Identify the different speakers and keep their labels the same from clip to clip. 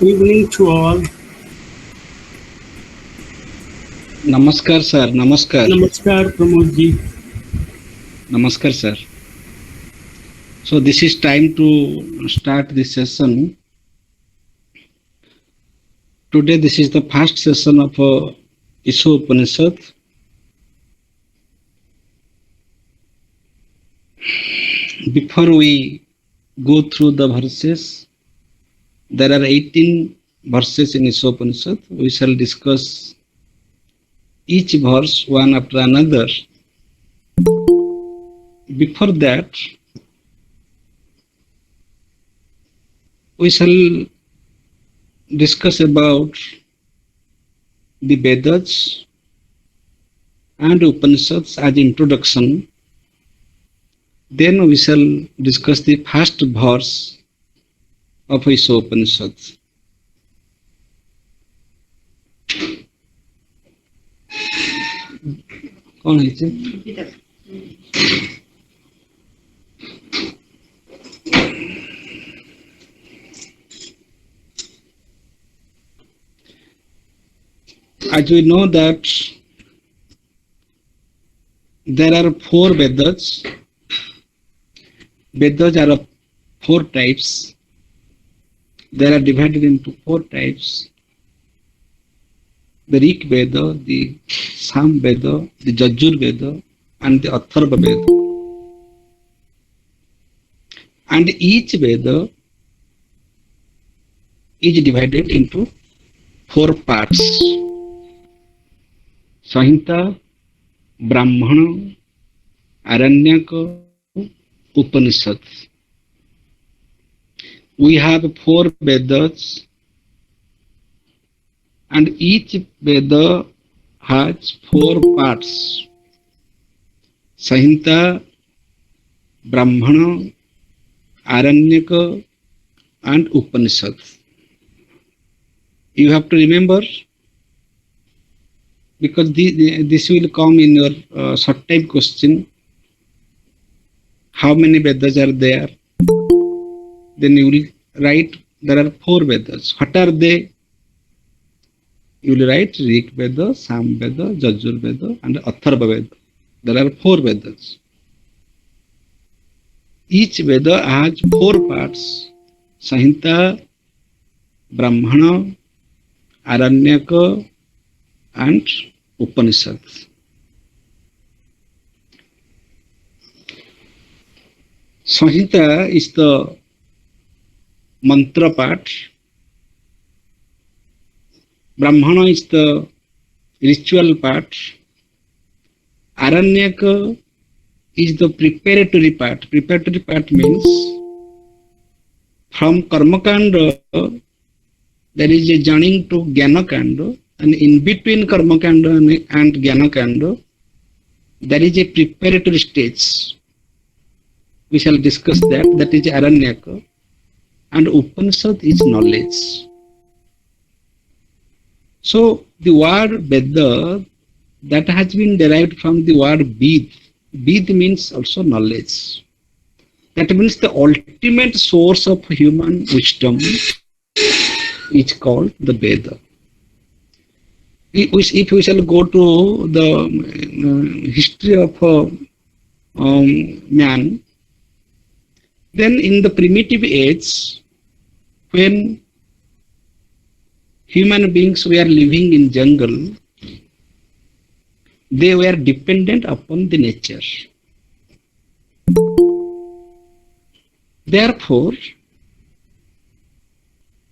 Speaker 1: evening to all.
Speaker 2: Namaskar, sir. Namaskar.
Speaker 1: Namaskar, Pramod ji.
Speaker 2: Namaskar, sir. So this is time to start this session. Today, this is the first session of Upanisad. Before we go through the verses, there are 18 verses in Upanisad. We shall discuss each verse one after another. Before that, we shall discuss about the Vedas and Upanishads as introduction. Then we shall discuss the first verse of Upanishads. कौन है As we know that there are four Vedas. Vedas are of four types. They are divided into four types. The Rig Veda, the Sam Veda, the Jajur Veda, and the Atharva Veda. And each Veda is divided into four parts. Samhita, Brahmana, Aranyaka, Upanishad. We have four Vedas, and each Veda has four parts. Samhita, Brahmana, Aranyaka, and Upanishad. You have to remember, because this will come in your short time question. How many Vedas are there? Then you will write there are four Vedas. What are they? You will write Rig Veda, Sam Veda, Jajur Veda, and Atharva Veda. There are four Vedas. Each Veda has four parts: Samhita, Brahmana, Aranyaka, and Upanishad. Samhita is the mantra part. Brahmana is the ritual part. Aranyaka is the preparatory part. Preparatory part means from Karmakanda there is a journey to Jnanakanda, and in between Karmakanda and Jnanakanda there is a preparatory stage. We shall discuss that. That is Aranyaka. And Upanishad is knowledge. So the word Veda, that has been derived from the word Ved. Ved means also knowledge. That means the ultimate source of human wisdom is called the Veda. If we shall go to the history of man, then in the primitive age, when human beings were living in jungle, they were dependent upon the nature. Therefore,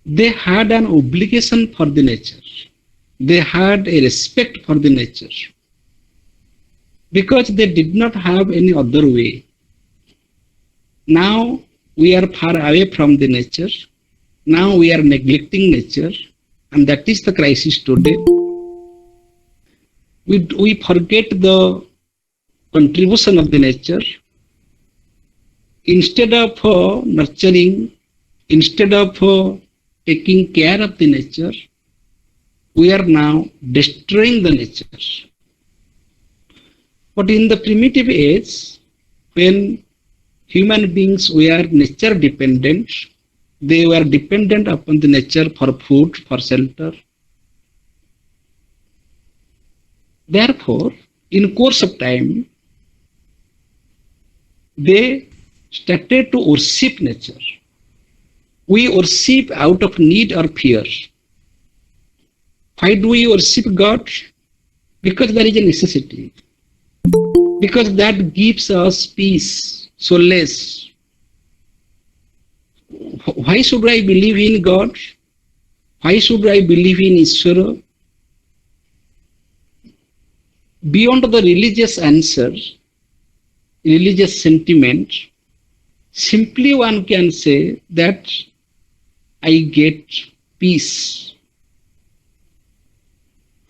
Speaker 2: they had an obligation for the nature. They had a respect for the nature, because they did not have any other way. Now we are far away from the nature. Now we are neglecting nature, and that is the crisis today. We forget the contribution of the nature. Instead of nurturing, instead of taking care of the nature, we are now destroying the nature. But in the primitive age, when human beings were nature dependent, They were dependent upon the nature for food, for shelter. Therefore, in course of time, they started to worship nature. We worship out of need or fear. Why do we worship God? Because there is a necessity. Because that gives us peace, solace. Why should I believe in God? Why should I believe in Ishvara? Beyond the religious answer, religious sentiment, simply one can say that I get peace.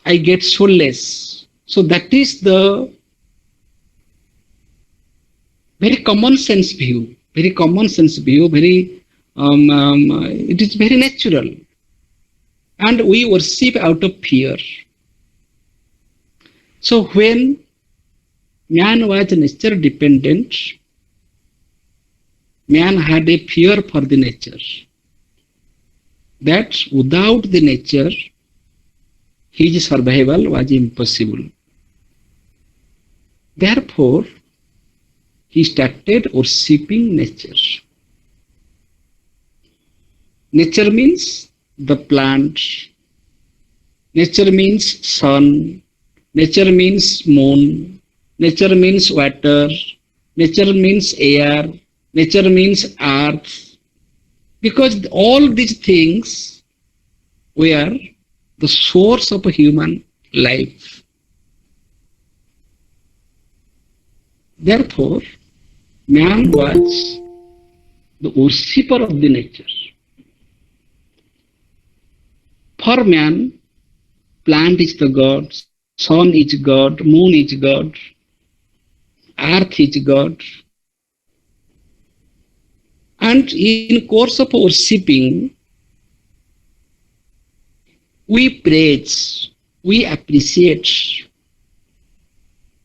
Speaker 2: I get solace. So that is the very common sense view, it is very natural. And we worship out of fear. So when man was nature dependent, man had a fear for the nature. That without the nature, his survival was impossible. Therefore, he started worshipping nature. Nature means the plant. Nature means sun. Nature means moon. Nature means water. Nature means air. Nature means earth. Because all these things were the source of human life. Therefore, man was the worshipper of the nature. For man, plant is the God, sun is God, moon is God, earth is God. And in course of worshipping, we praise, we appreciate,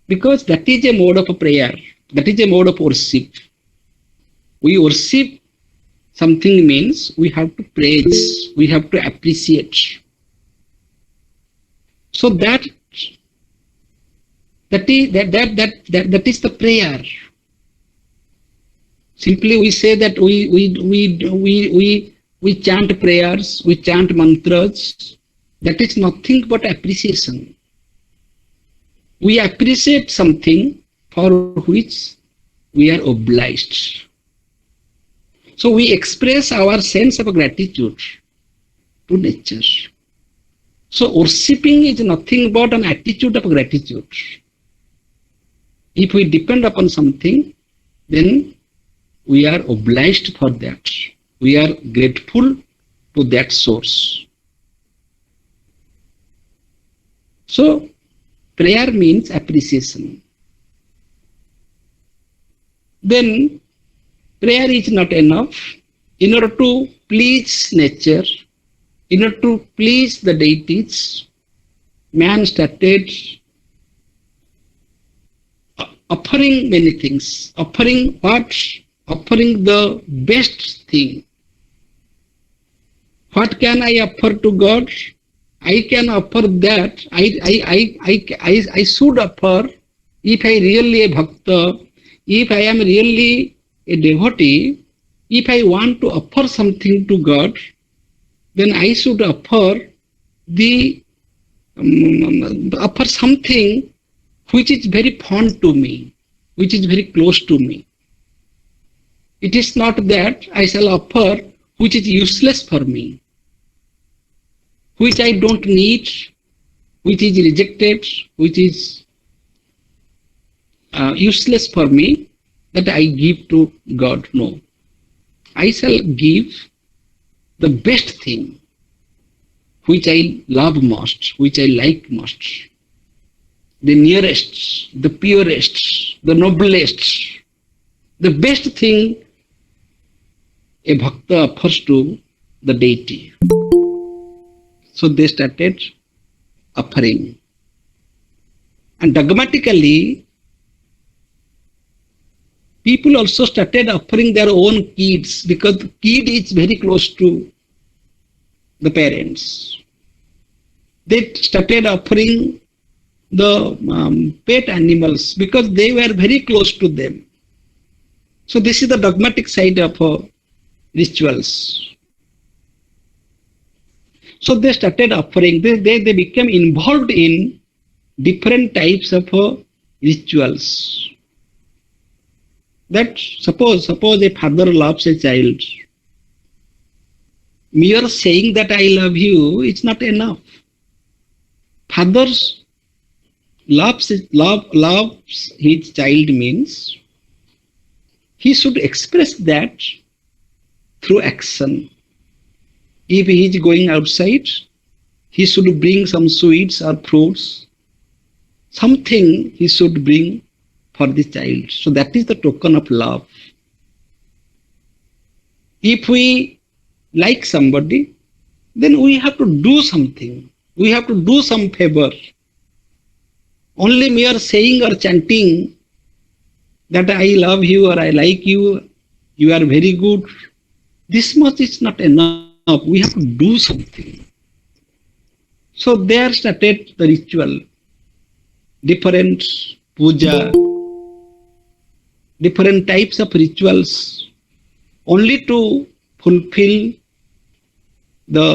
Speaker 2: because that is a mode of prayer, that is a mode of worship. We worship something means we have to praise, we have to appreciate. So that is the prayer. Simply we say that we chant prayers, we chant mantras. That is nothing but appreciation. We appreciate something for which we are obliged. So we express our sense of gratitude to nature. So worshipping is nothing but an attitude of gratitude. If we depend upon something, then we are obliged for that. We are grateful to that source. So prayer means appreciation. Then prayer is not enough. In order to please nature, in order to please the deities, man started offering many things. Offering what? Offering the best thing. What can I offer to God? I can offer that. I should offer, if I really a bhakta, if I am really a devotee, if I want to offer something to God, then I should offer offer something which is very fond to me, which is very close to me. It is not that I shall offer which is useless for me, which I don't need, which is rejected, which is useless for me, that I give to God. No. I shall give the best thing, which I love most, which I like most, the nearest, the purest, the noblest, the best thing a bhakta offers to the deity. So they started offering. And dogmatically, people also started offering their own kids because the kid is very close to the parents. They started offering the pet animals because they were very close to them. So this is the dogmatic side of rituals. So they started offering, they became involved in different types of rituals. That suppose a father loves a child. Mere saying that I love you is not enough. Father's loves his child means he should express that through action. If he is going outside, he should bring some sweets or fruits. Something he should bring for the child. So that is the token of love. If we like somebody, then we have to do something. We have to do some favor. Only mere saying or chanting that I love you or I like you, you are very good, this much is not enough. We have to do something. So there started the ritual. Different puja, different types of rituals, only to fulfill the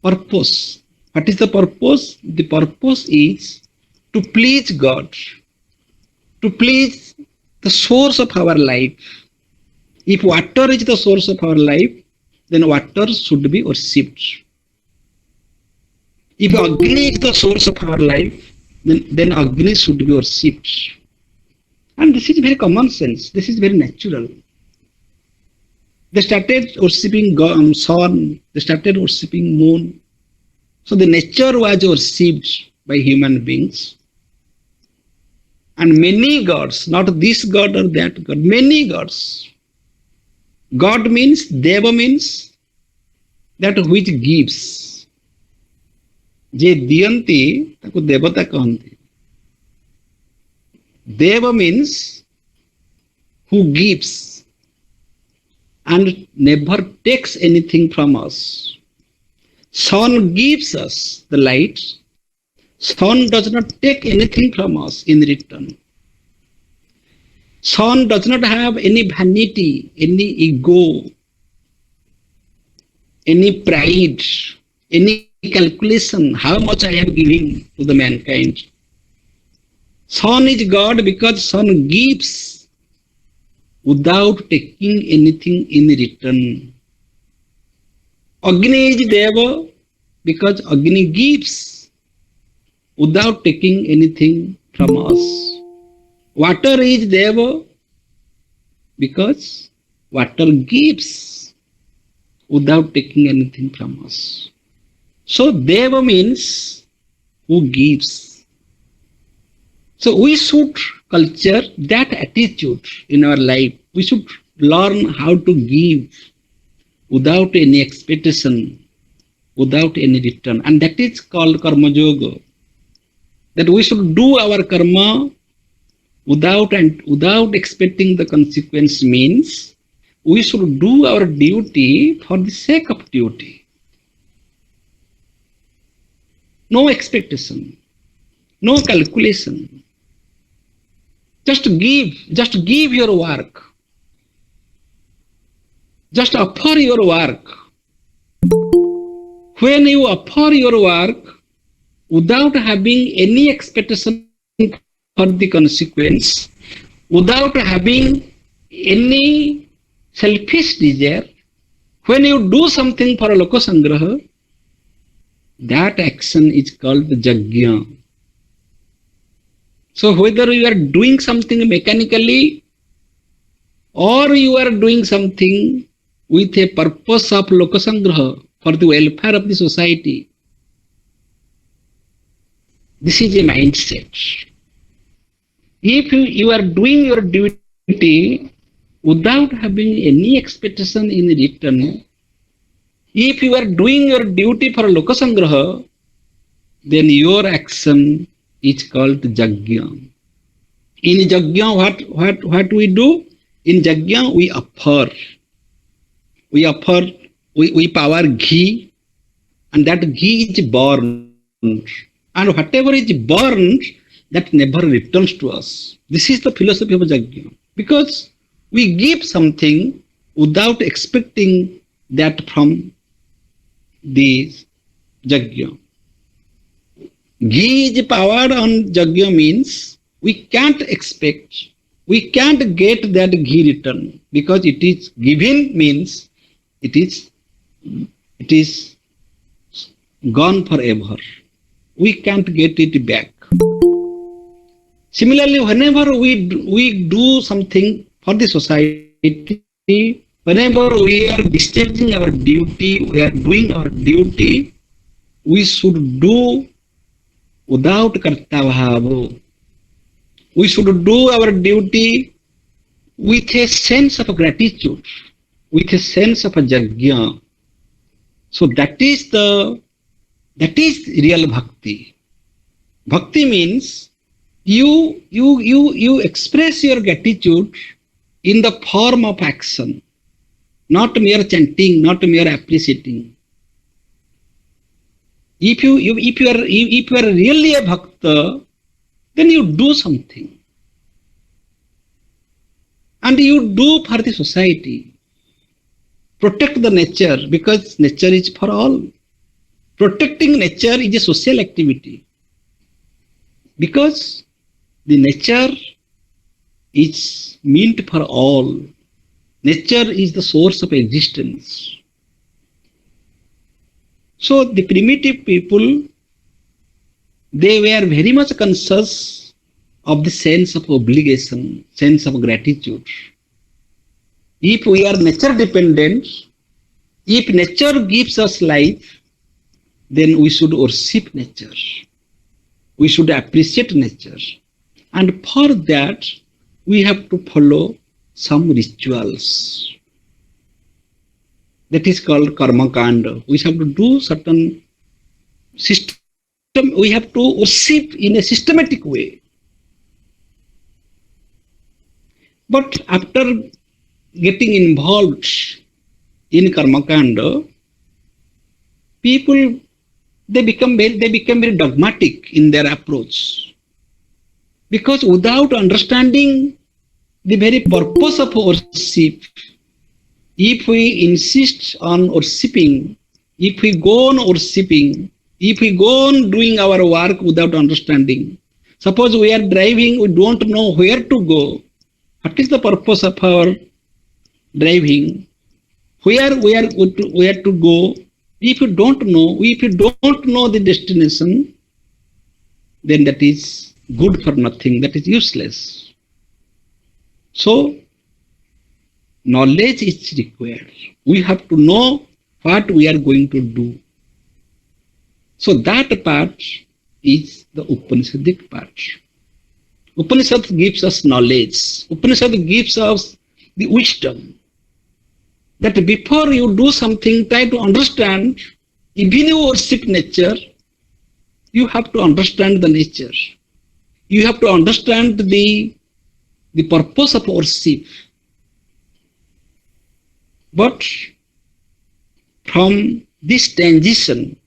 Speaker 2: purpose. What is the purpose? The purpose is to please God, to please the source of our life. If water is the source of our life, then water should be worshipped. If Agni is the source of our life, then Agni should be worshipped. And this is very common sense. This is very natural. They started worshipping sun. They started worshipping moon. So the nature was worshipped by human beings. And many gods, not this god or that god, many gods. God means, Deva means that which gives. Je diyanti, taku devata kahanti. Deva means who gives and never takes anything from us. Sun gives us the light. Sun does not take anything from us in return. Sun does not have any vanity, any ego, any pride, any calculation, how much I am giving to the mankind. Sun is God because Sun gives without taking anything in return. Agni is Deva because Agni gives without taking anything from us. Water is Deva because water gives without taking anything from us. So Deva means who gives. So we should culture that attitude in our life. We should learn how to give without any expectation, without any return. And that is called karma yoga. That we should do our karma without expecting the consequence means we should do our duty for the sake of duty. No expectation, no calculation. Just give your work. Just offer your work. When you offer your work without having any expectation for the consequence, without having any selfish desire, when you do something for a lokasangraha, that action is called yajna. So whether you are doing something mechanically or you are doing something with a purpose of lokasangraha for the welfare of the society, this is a mindset. If you are doing your duty without having any expectation in return, if you are doing your duty for lokasangraha, then your action is called yajna. In yajna, what we do? In yajna, we offer, we power ghee, and that ghee is burned. And whatever is burned, that never returns to us. This is the philosophy of yajna. Because we give something without expecting that from the yajna. Ghee is powered on yajna means we can't expect, we can't get that ghee return, because it is given means it is gone forever. We can't get it back. Similarly, whenever we do something for the society, whenever we are discharging our duty, we are doing our duty, we should do without karta bhava. We should do our duty with a sense of gratitude, with a sense of yajna. So that is real bhakti. Bhakti means you express your gratitude in the form of action, not mere chanting, not mere appreciating. If you are really a bhakta, then you do something, and you do for the society. Protect the nature, because nature is for all. Protecting nature is a social activity, because the nature is meant for all. Nature is the source of existence. So the primitive people, they were very much conscious of the sense of obligation, sense of gratitude. If we are nature dependent, if nature gives us life, then we should worship nature. We should appreciate nature. And for that, we have to follow some rituals. That is called karma kanda. We have to do certain system. We have to worship in a systematic way. But after getting involved in karma kanda, people they become very dogmatic in their approach, because without understanding the very purpose of worship, if we insist on worshipping, if we go on worshipping, if we go on doing our work without understanding, suppose we are driving, we don't know where to go. What is the purpose of our driving? Where to go? If you don't know the destination, then that is good for nothing, that is useless. So, knowledge is required. We have to know what we are going to do. So that part is the Upanishadic part. Upanishad gives us knowledge. Upanishad gives us the wisdom, that before you do something, try to understand. Even you worship nature, you have to understand the nature. You have to understand the purpose of worship. But from this transition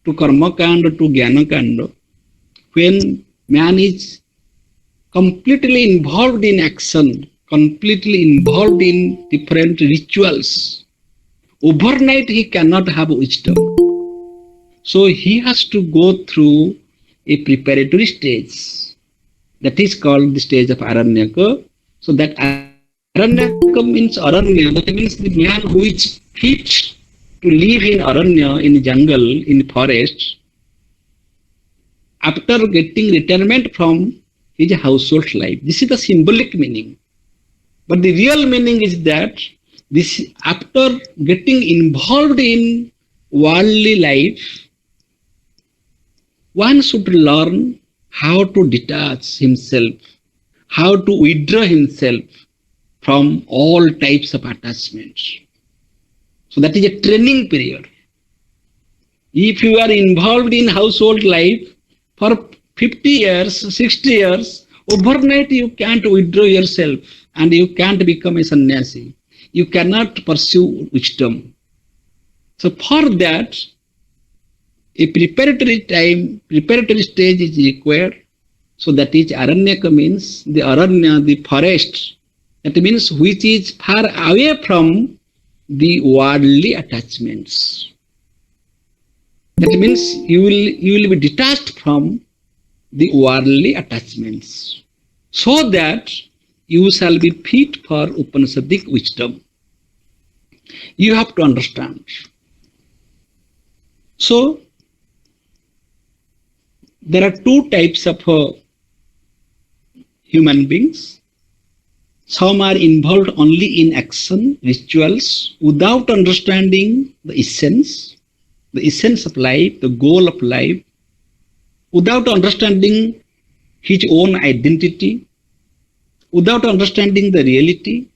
Speaker 2: to karma kanda to jnana kanda, when man is completely involved in action, completely involved in different rituals, overnight he cannot have wisdom. So he has to go through a preparatory stage. That is called the stage of aranyaka. So that aranyaka means aranya, that means the man who is fit to live in aranya, in jungle, in forest, after getting retirement from his household life. This is the symbolic meaning. But the real meaning is that this, after getting involved in worldly life, one should learn how to detach himself, how to withdraw himself from all types of attachments. So that is a training period. If you are involved in household life for 50 years, 60 years, Overnight, you can't withdraw yourself and you can't become a sannyasi. You cannot pursue wisdom. So for that, a preparatory stage is required. So that is aranyaka means the aranya, the forest. That means which is far away from the worldly attachments. That means you will be detached from the worldly attachments, so that you shall be fit for Upanishadic wisdom. You have to understand. So there are two types of human beings. Some are involved only in action, rituals, without understanding the essence of life, the goal of life, without understanding his own identity, without understanding the reality,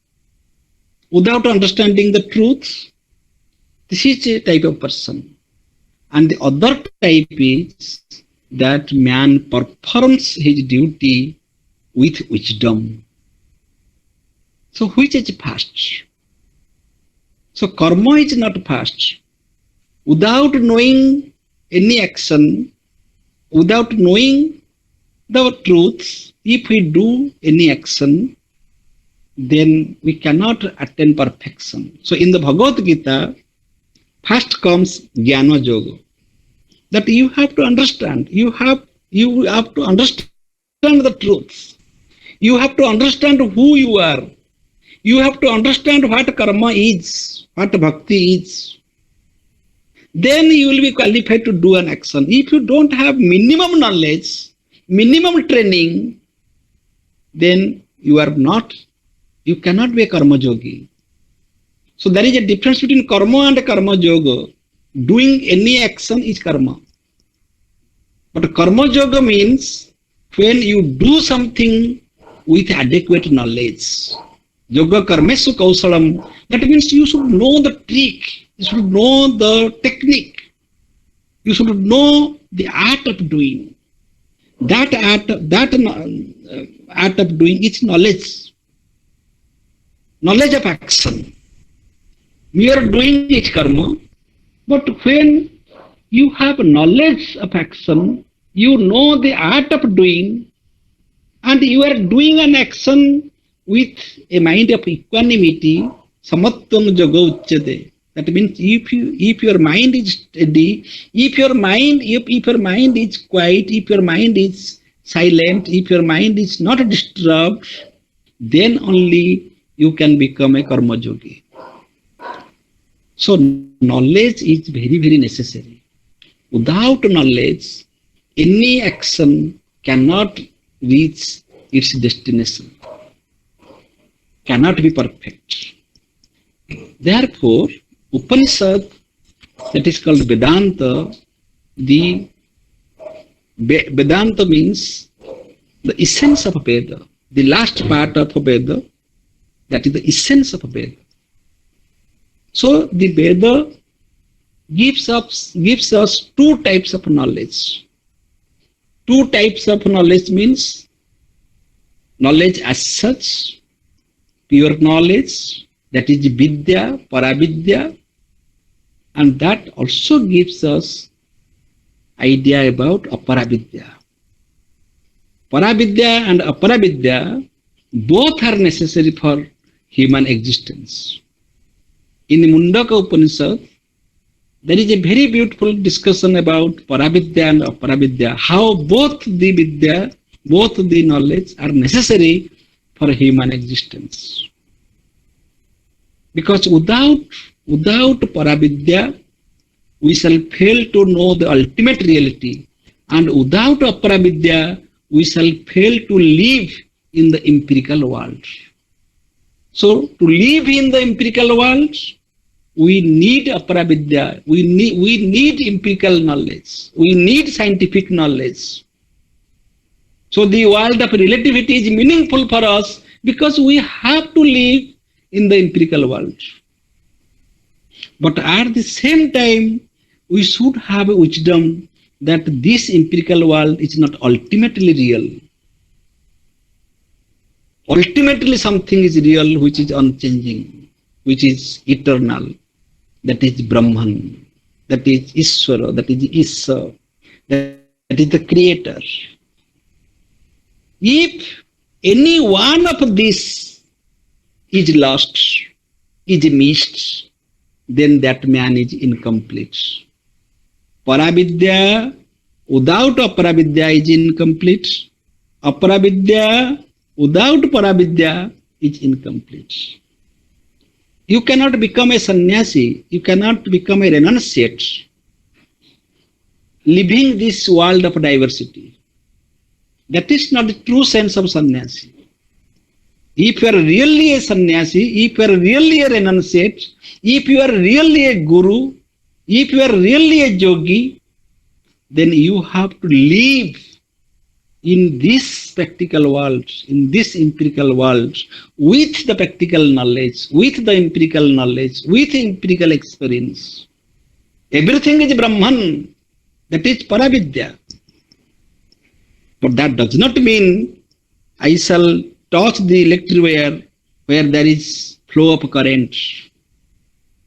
Speaker 2: without understanding the truth. This is a type of person. And the other type is that man performs his duty with wisdom. So which is fast? So karma is not fast. Without knowing any action, without knowing the truth, if we do any action, then we cannot attain perfection. So in the Bhagavad Gita, first comes Jnana Yoga. That you have to understand. You have to understand the truth. You have to understand who you are. You have to understand what karma is, what bhakti is. Then you will be qualified to do an action. If you don't have minimum knowledge, minimum training, then you cannot be a karma yogi. So there is a difference between karma and karma yoga. Doing any action is karma. But karma yoga means when you do something with adequate knowledge. Yoga karmesu kausalam. That means you should know the trick. You should know the technique. You should know the art of doing. That art of doing is knowledge. Knowledge of action. Mere doing is karma. But when you have knowledge of action, you know the art of doing, and you are doing an action with a mind of equanimity, samatvam yoga uchyate. That means if your mind is steady, if your mind is quiet, if your mind is silent, if your mind is not disturbed, then only you can become a karma yogi. So knowledge is very, very necessary. Without knowledge, any action cannot reach its destination, cannot be perfect. Therefore, Upanisad, that is called Vedanta, Vedanta means the essence of a Veda, the last part of a Veda, that is the essence of a Veda. So the Veda gives us two types of knowledge. Two types of knowledge means knowledge as such, pure knowledge, that is Vidya, Paravidya, and that also gives us idea about Aparavidya. Paravidya and Aparavidya both are necessary for human existence. In the Mundaka Upanisad, there is a very beautiful discussion about Paravidya and Aparavidya, how both the Vidya, both the knowledge are necessary for human existence. Because without Paravidya, we shall fail to know the ultimate reality, and without Aparavidya, we shall fail to live in the empirical world. So to live in the empirical world, we need Aparavidya, we need empirical knowledge, we need scientific knowledge. So the world of relativity is meaningful for us because we have to live in the empirical world. But at the same time, we should have a wisdom that this empirical world is not ultimately real. ultimately something is real which is unchanging, which is eternal, that is Brahman, that is Ishvara, that is Isa, that is the creator. If any one of these is lost, is missed, then that man is incomplete. Paravidya without Aparavidya is incomplete. Aparavidya without Paravidya is incomplete. You cannot become a sannyasi, you cannot become a renunciate, living this world of diversity. That is not the true sense of sannyasi. If you are really a sannyasi, if you are really a renunciate, if you are really a guru, if you are really a yogi, then you have to live in this practical world, in this empirical world, with the practical knowledge, with the empirical knowledge, with empirical experience. Everything is Brahman, that is Paravidya. But that does not mean I shall touch the electric wire where there is flow of current,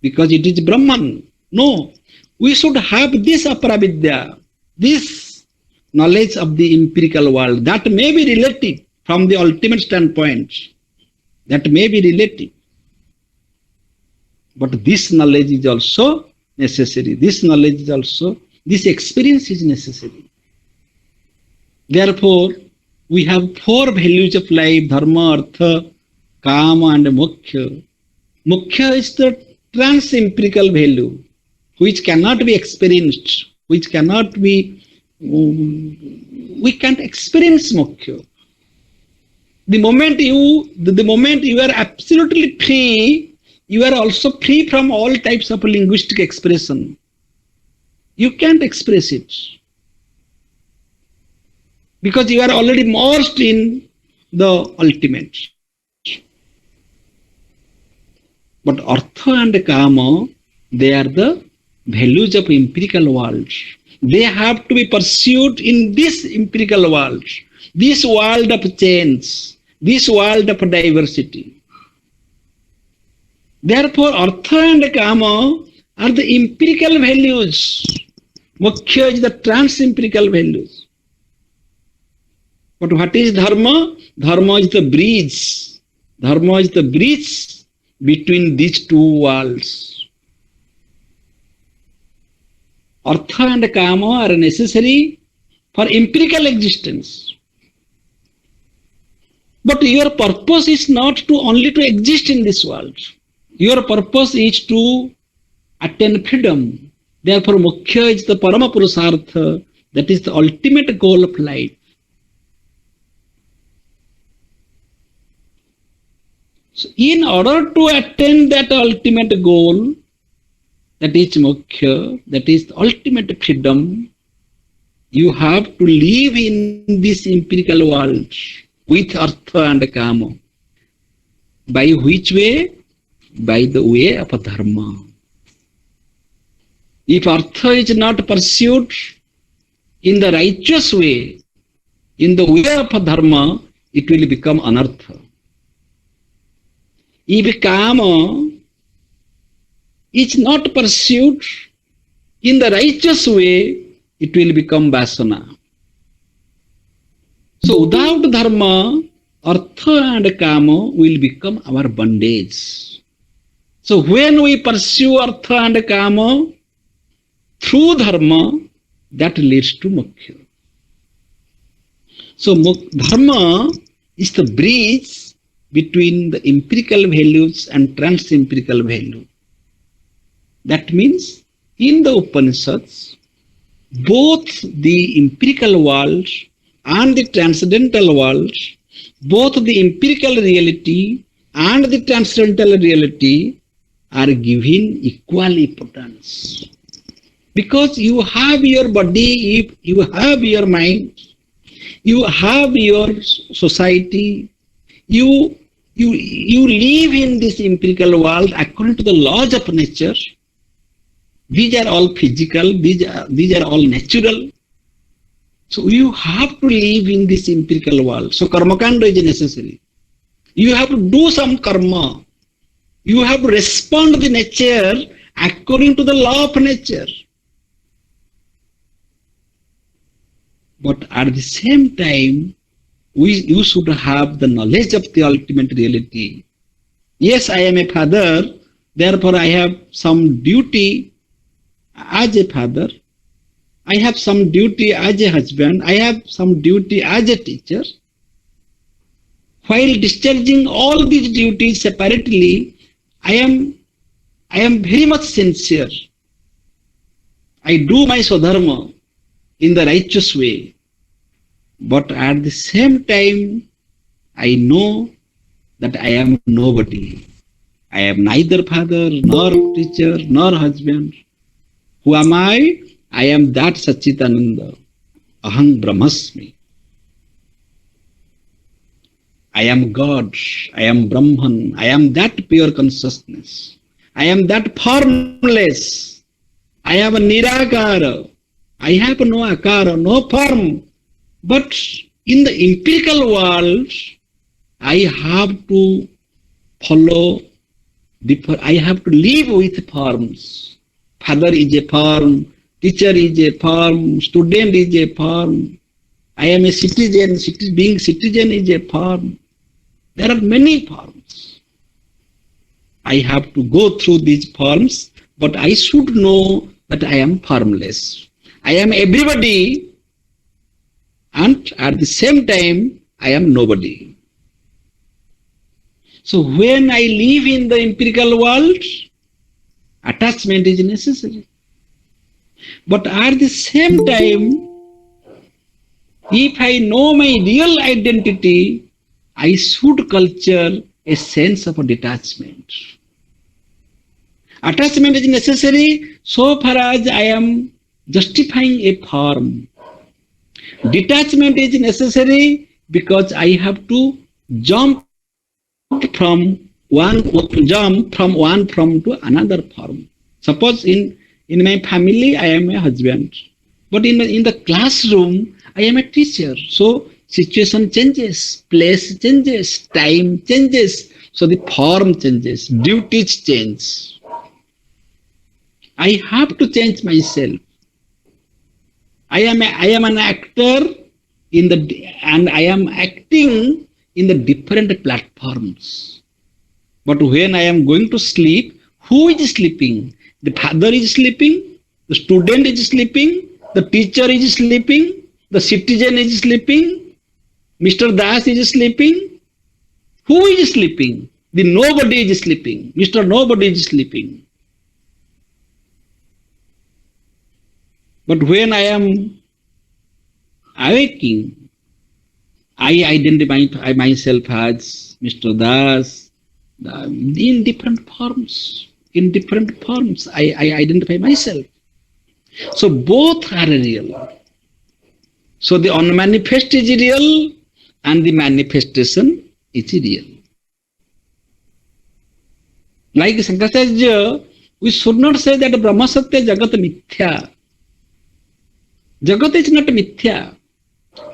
Speaker 2: because it is Brahman. No, we should have this Aparavidya, this knowledge of the empirical world. That may be relative from the ultimate standpoint. That may be relative. But this knowledge is also necessary. This knowledge is also, this experience is necessary. Therefore, we have four values of life: dharma, artha, kama and moksha. Moksha is the trans-empirical value, which cannot be experienced, which cannot be, we can't experience moksha. The moment you are absolutely free, you are also free from all types of linguistic expression. You can't express it, because you are already immersed in the ultimate. But artha and kama, they are the values of empirical world. They have to be pursued in this empirical world, this world of change, this world of diversity. Therefore, artha and kama are the empirical values. Moksha is the trans-empirical values. But what is dharma? Dharma is the bridge. Dharma is the bridge between these two worlds. Artha and kama are necessary for empirical existence. But your purpose is not to only to exist in this world. Your purpose is to attain freedom. Therefore, moksha is the parama purusartha, that is the ultimate goal of life. So, in order to attain that ultimate goal, that is moksha, that is the ultimate freedom, you have to live in this empirical world with artha and kama. By which way? By the way of dharma. If artha is not pursued in the righteous way, in the way of dharma, it will become anartha. If kama is not pursued in the righteous way, it will become vasana. So without dharma, artha and kama will become our bondage. So when we pursue artha and kama through dharma, that leads to moksha. So dharma is the bridge between the empirical values and trans-empirical value. That means in the Upanishads, both the empirical world and the transcendental world, both the empirical reality and the transcendental reality are given equal importance. Because you have your body, you have your mind, you have your society, you live in this empirical world according to the laws of nature. These are all physical, these are all natural. So you have to live in this empirical world. So karmakanda is necessary. You have to do some karma. You have to respond to the nature according to the law of nature. But at the same time, you should have the knowledge of the ultimate reality. Yes, I am a father, therefore I have some duty as a father. I have some duty as a husband. I have some duty as a teacher. While discharging all these duties separately, I am very much sincere. I do my swadharma in the righteous way. But at the same time, I know that I am nobody. I am neither father, nor teacher, nor husband. Who am I? I am that Satchitananda. Aham Brahmasmi. I am God. I am Brahman. I am that pure consciousness. I am that formless. I am a Nirakara. I have no akara, no form. But in the empirical world, I have to follow, I have to live with forms. Father is a form, teacher is a form, student is a form. I am a citizen, being citizen is a form. There are many forms. I have to go through these forms, but I should know that I am formless. I am everybody, and at the same time, I am nobody. So when I live in the empirical world, attachment is necessary. But at the same time, if I know my real identity, I should culture a sense of detachment. Attachment is necessary so far as I am justifying a form. Detachment is necessary because I have to jump from one form to another form. Suppose in my family I am a husband, but in the classroom I am a teacher. So situation changes, place changes, time changes. So the form changes, duties change. I have to change myself. I am an actor and I am acting in the different platforms. But when I am going to sleep, who is sleeping? The father is sleeping, the student is sleeping, the teacher is sleeping, the citizen is sleeping, Mr. Das is sleeping. Who is sleeping? The nobody is sleeping. Mr. Nobody is sleeping. But when I am awaking, I identify myself as Mr. Das in different forms. In different forms, I identify myself. So both are real. So the unmanifest is real and the manifestation is real. Like Shankaracharya, we should not say that Brahma Satya Jagat Mithya. Jagat is not Mithya.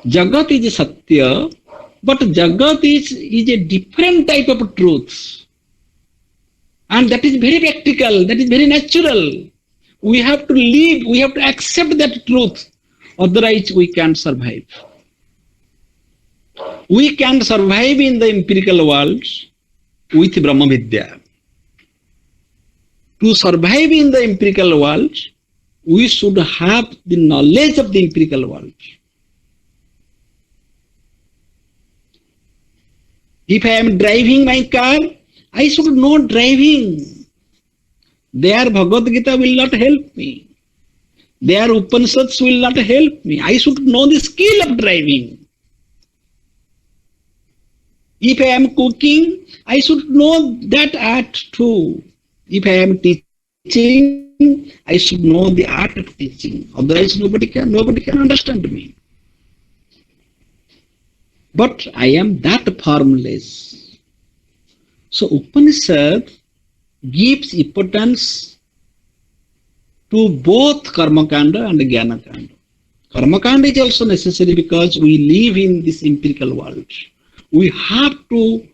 Speaker 2: Jagat is Satya, but Jagat is a different type of truth. And that is very practical, that is very natural. We have to live, we have to accept that truth. Otherwise, we can't survive. We can survive in the empirical world with Brahma Vidya. To survive in the empirical world, we should have the knowledge of the empirical world. If I am driving my car, I should know driving. There Bhagavad Gita will not help me. There Upanisads will not help me. I should know the skill of driving. If I am cooking, I should know that art too. If I am teaching, I should know the art of teaching. Otherwise nobody can understand me. But I am that formless. So Upanishad gives importance to both Karmakanda and Jnanakanda. Karmakanda is also necessary because we live in this empirical world. We have to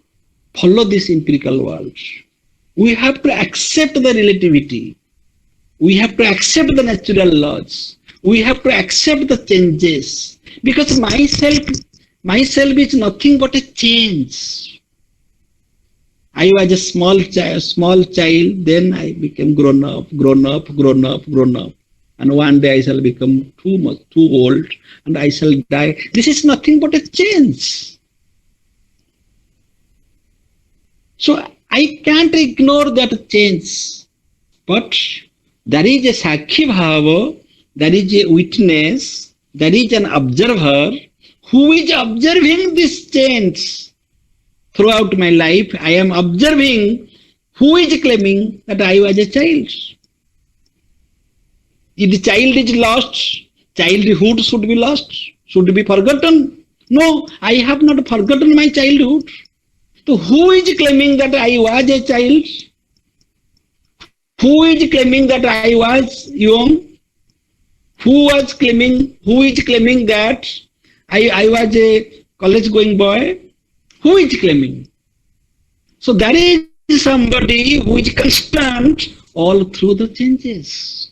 Speaker 2: follow this empirical world. We have to accept the relativity. We have to accept the natural laws. We have to accept the changes. Because myself is nothing but a change. I was a small child, then I became grown up. And one day I shall become too old and I shall die. This is nothing but a change. So I can't ignore that change. But there is a Sakhi Bhava, there is a witness, there is an observer who is observing this change. Throughout my life, I am observing who is claiming that I was a child. If the child is lost, childhood should be lost, should be forgotten. No, I have not forgotten my childhood. So who is claiming that I was a child? Who is claiming that I was young? Who is claiming that I was a college going boy? Who is claiming? So there is somebody who is constant all through the changes.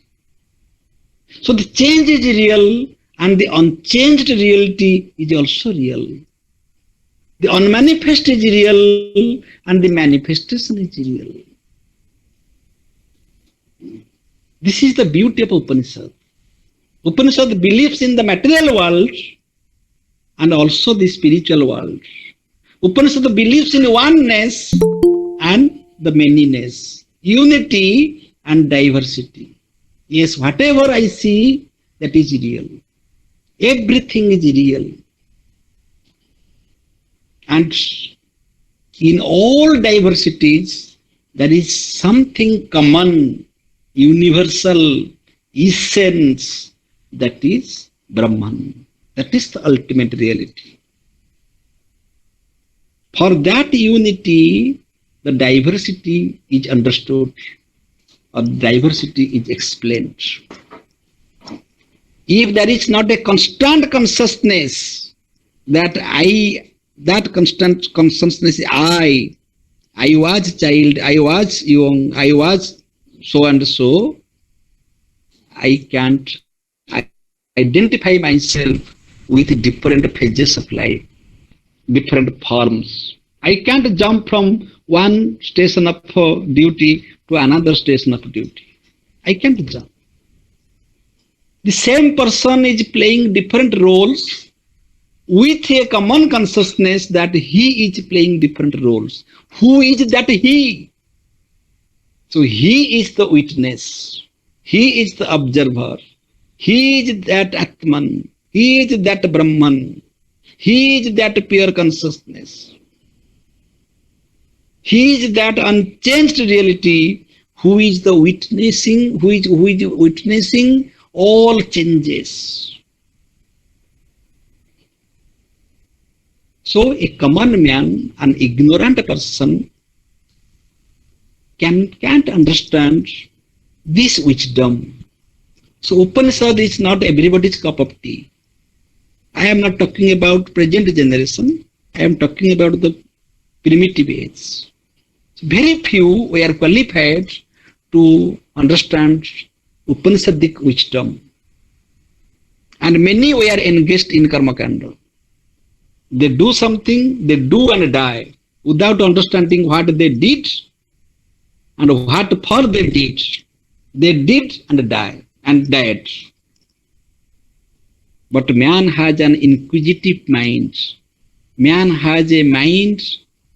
Speaker 2: So the change is real and the unchanged reality is also real. The unmanifest is real and the manifestation is real. This is the beauty of Upanisad. Upanisad believes in the material world and also the spiritual world. Upanisad believes in oneness and the manyness, unity and diversity. Yes, whatever I see, that is real. Everything is real. And in all diversities, there is something common, universal, essence, that is Brahman. That is the ultimate reality. For that unity, the diversity is understood, or diversity is explained. If there is not a constant consciousness that constant consciousness, I was a child, I was young, I was so and so, I can't identify myself with different phases of life, different forms. I can't jump from one station of duty to another station of duty. I can't jump. The same person is playing different roles with a common consciousness that he is playing different roles. Who is that he? So he is the witness. He is the observer. He is that Atman. He is that Brahman. He is that pure consciousness. He is that unchanged reality who is the witnessing, who is witnessing all changes. So a common man, an ignorant person, can't understand this wisdom. So Upanishad is not everybody's cup of tea. I am not talking about present generation. I am talking about the primitive age. Very few were qualified to understand Upanishadic wisdom. And many were engaged in karma kanda. They do something, they do and die without understanding what they did and what for they did. They did and died. But man has an inquisitive mind. Man has a mind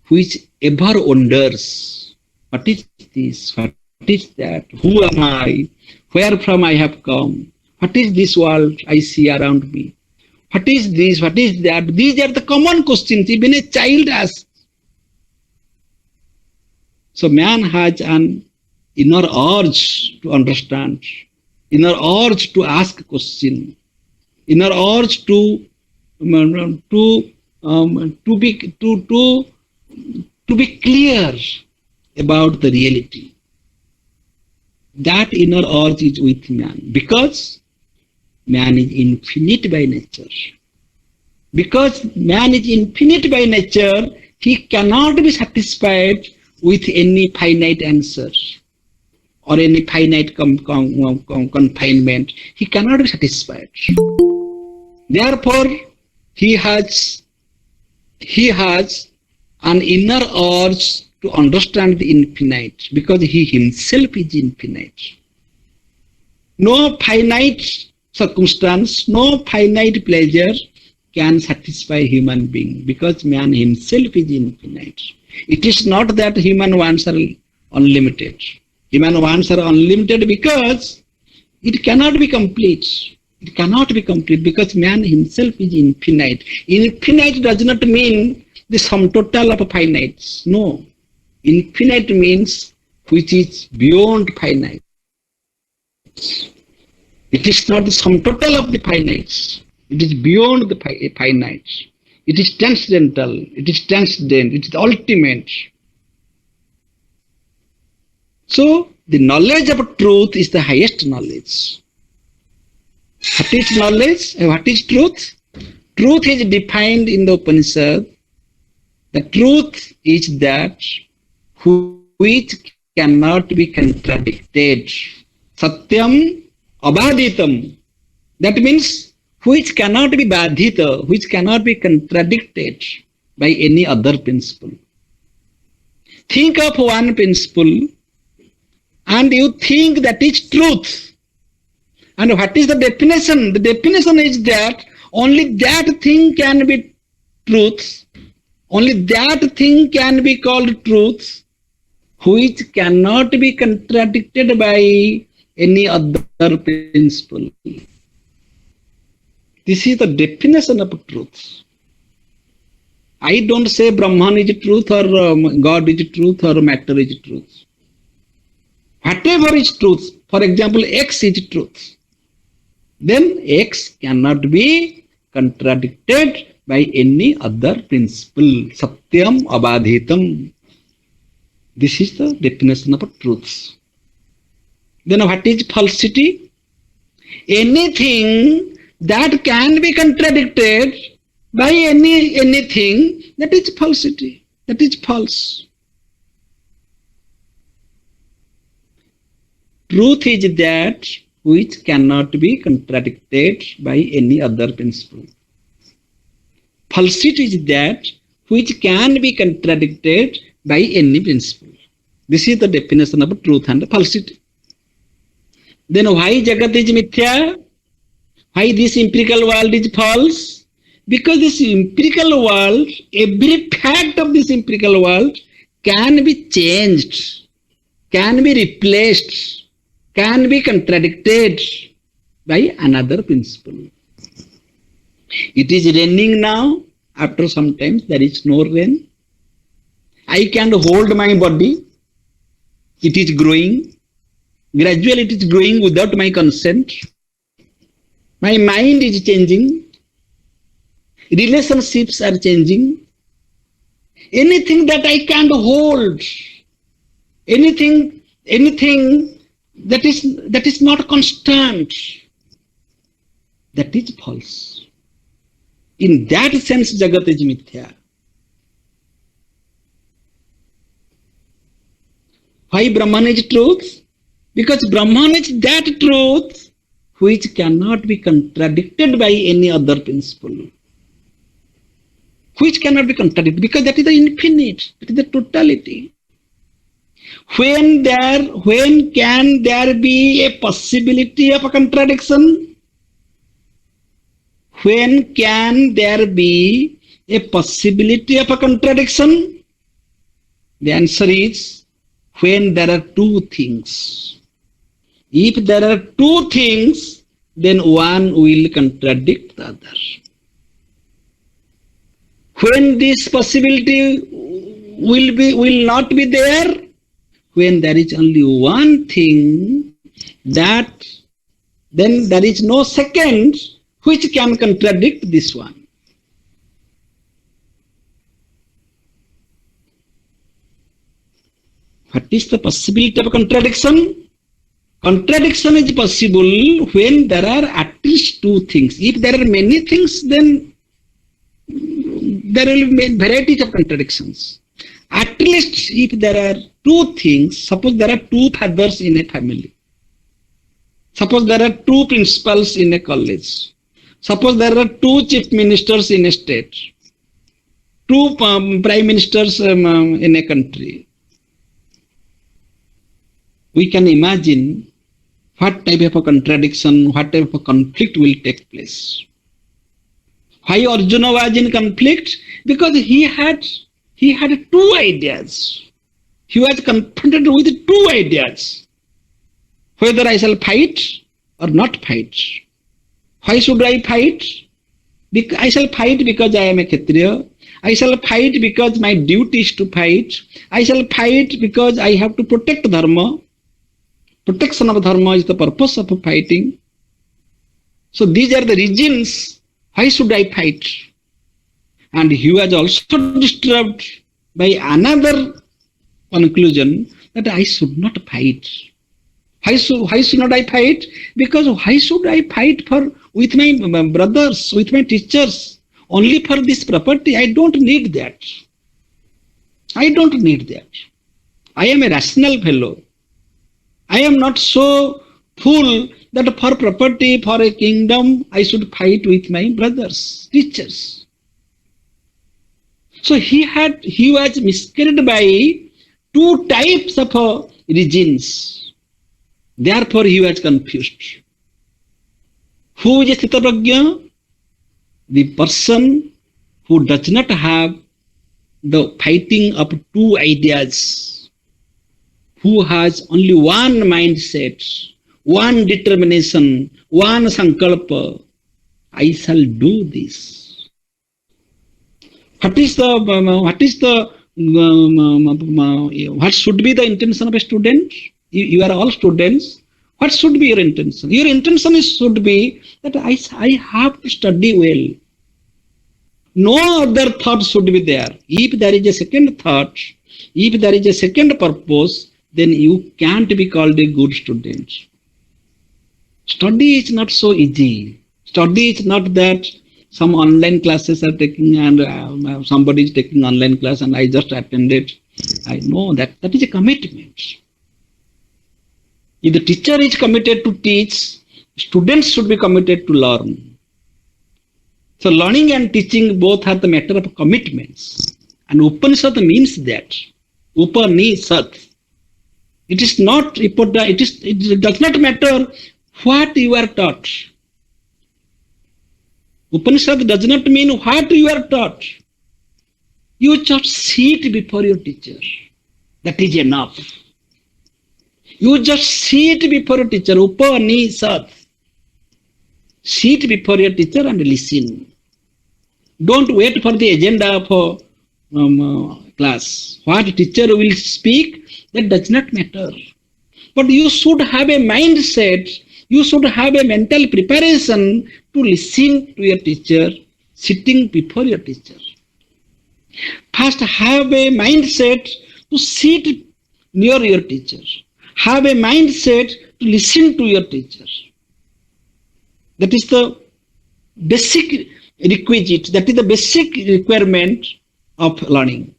Speaker 2: which ever wonders. What is this? What is that? Who am I? Where from I have come? What is this world I see around me? What is this? What is that? These are the common questions even a child asks. So man has an inner urge to understand, inner urge to ask a question, inner urge to be clear about the reality. That inner urge is with man because man is infinite by nature. Because man is infinite by nature, he cannot be satisfied with any finite answer or any finite confinement. He cannot be satisfied. Therefore, he has an inner urge to understand the infinite because he himself is infinite. No finite circumstance, no finite pleasure can satisfy human being because man himself is infinite. It is not that human wants are unlimited. Human wants are unlimited because it cannot be complete. It cannot be complete because man himself is infinite. Infinite does not mean the sum total of finites. No. Infinite means which is beyond finite. It is not the sum total of the finites. It is beyond the finite. It is transcendental. It is transcendent. It is ultimate. So, the knowledge of truth is the highest knowledge. What is knowledge? What is truth? Truth is defined in the Upanisad. The truth is that which cannot be contradicted. Satyam abaditam. That means which cannot be badhita, which cannot be contradicted by any other principle. Think of one principle and you think that is truth. And what is the definition? The definition is that only that thing can be truth. Only that thing can be called truth, which cannot be contradicted by any other principle. This is the definition of truth. I don't say Brahman is truth or God is truth or matter is truth. Whatever is truth, for example, X is truth, then X cannot be contradicted by any other principle. Satyam abadhitam. This is the definition of truth. Then what is falsity? Anything that can be contradicted by anything, that is falsity. That is false. Truth is that which cannot be contradicted by any other principle. Falsity is that which can be contradicted by any principle. This is the definition of truth and falsity. Then why Jagat is mithya? Why this empirical world is false? Because this empirical world, every fact of this empirical world can be changed, can be replaced, can be contradicted by another principle. It is raining now, after some time there is no rain. I can hold my body, it is growing, gradually it is growing without my consent. My mind is changing, relationships are changing. Anything that I can't hold, anything that is not constant, that is false. In that sense, Jagat is mithya. Why Brahman is truth? Because Brahman is that truth which cannot be contradicted by any other principle. Which cannot be contradicted because that is the infinite, that is the totality. When can there be a possibility of a contradiction? When can there be a possibility of a contradiction? The answer is when there are two things. If there are two things, then one will contradict the other. When this possibility will not be there, when there is only one thing, then there is no second which can contradict this one. What is the possibility of contradiction? Contradiction is possible when there are at least two things. If there are many things, then there will be varieties of contradictions. At least if there are two things, suppose there are two fathers in a family. Suppose there are two principals in a college. Suppose there are two chief ministers in a state. Two prime ministers in a country. We can imagine what type of a contradiction, what type of a conflict will take place. Why Arjuna was in conflict? Because he had two ideas. He was confronted with two ideas. Whether I shall fight or not fight. Why should I fight? I shall fight because I am a Kshatriya. I shall fight because my duty is to fight. I shall fight because I have to protect Dharma. Protection of Dharma is the purpose of fighting. So these are the reasons why should I fight. And he was also disturbed by another conclusion that I should not fight. Why should not I fight? Because why should I fight with my brothers, with my teachers, only for this property? I don't need that. I don't need that. I am a rational fellow. I am not so fool that for property, for a kingdom, I should fight with my brothers, teachers. So he was miscarried by two types of reasons. Therefore he was confused. Who is a Sthitaprajna? The person who does not have the fighting of two ideas, who has only one mindset, one determination, one sankalpa. I shall do this. What should be the intention of a student? You are all students. What should be your intention? Your intention should be that I have to study well. No other thought should be there. If there is a second thought, if there is a second purpose, then you can't be called a good student. Study is not so easy. Study is not that some online classes are taking and somebody is taking online class and I just attended. I know that is a commitment. If the teacher is committed to teach, students should be committed to learn. So learning and teaching both are the matter of commitments. And Upanisad means that. Upanisad. It is not important, it does not matter what you are taught. Upanisad does not mean what you are taught. You just sit before your teacher. That is enough. You just sit before your teacher. Upanisad. Sit before your teacher and listen. Don't wait for the agenda for class. What teacher will speak, that does not matter. But you should have a mindset, you should have a mental preparation to listen to your teacher, sitting before your teacher. First, have a mindset to sit near your teacher. Have a mindset to listen to your teacher. That is the basic requisite, that is the basic requirement of learning.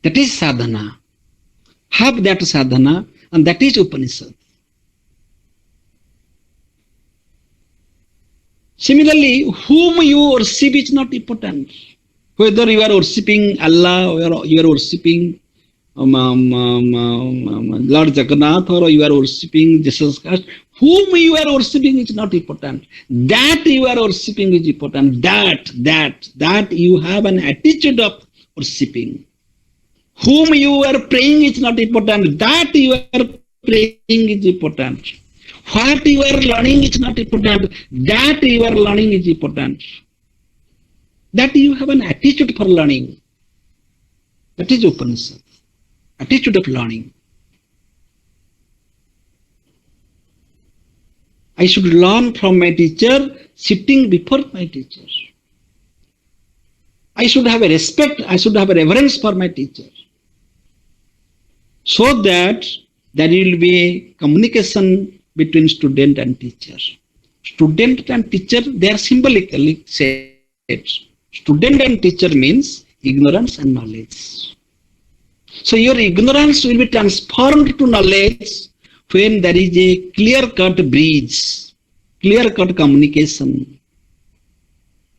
Speaker 2: That is sadhana. Have that sadhana, and that is Upanishad. Similarly, whom you worship is not important. Whether you are worshipping Allah or you are worshipping Lord Jagannath or you are worshipping Jesus Christ, whom you are worshipping is not important. That you are worshipping is important. That you have an attitude of worshipping. Whom you are praying is not important. That you are praying is important. What you are learning is not important. That you are learning is important. That you have an attitude for learning. That is Upanishad. Attitude of learning. I should learn from my teacher sitting before my teacher. I should have a respect, I should have a reverence for my teacher. So that there will be communication between student and teacher. Student and teacher, they are symbolically said. Student and teacher means ignorance and knowledge. So your ignorance will be transformed to knowledge when there is a clear-cut bridge, clear-cut communication.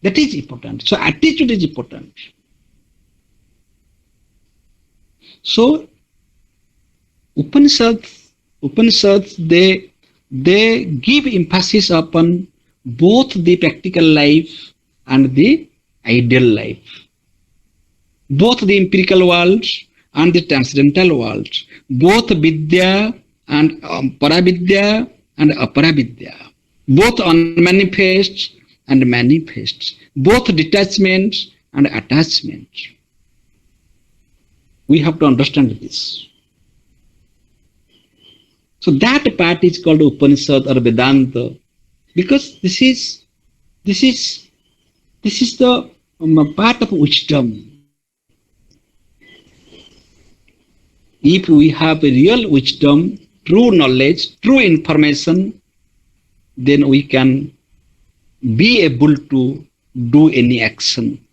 Speaker 2: That is important. So attitude is important. So Upanishads, they give emphasis upon both the practical life and the ideal life, both the empirical world and the transcendental world, both vidya and paravidya and aparavidya, both unmanifest and manifest, both detachment and attachment. We have to understand this. So that part is called Upanishad or Vedanta, because this is the part of wisdom. If we have a real wisdom, true knowledge, true information, then we can be able to do any action.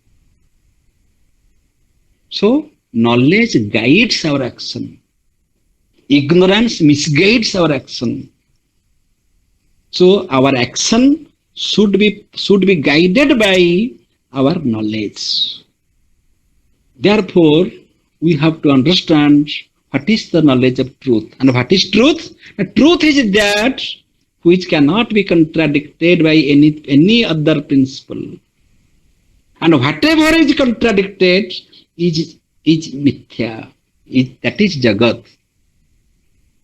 Speaker 2: So knowledge guides our action. Ignorance misguides our action. So our action should be guided by our knowledge. Therefore, we have to understand what is the knowledge of truth. And what is truth? The truth is that which cannot be contradicted by any other principle. And whatever is contradicted is mithya. That is Jagat.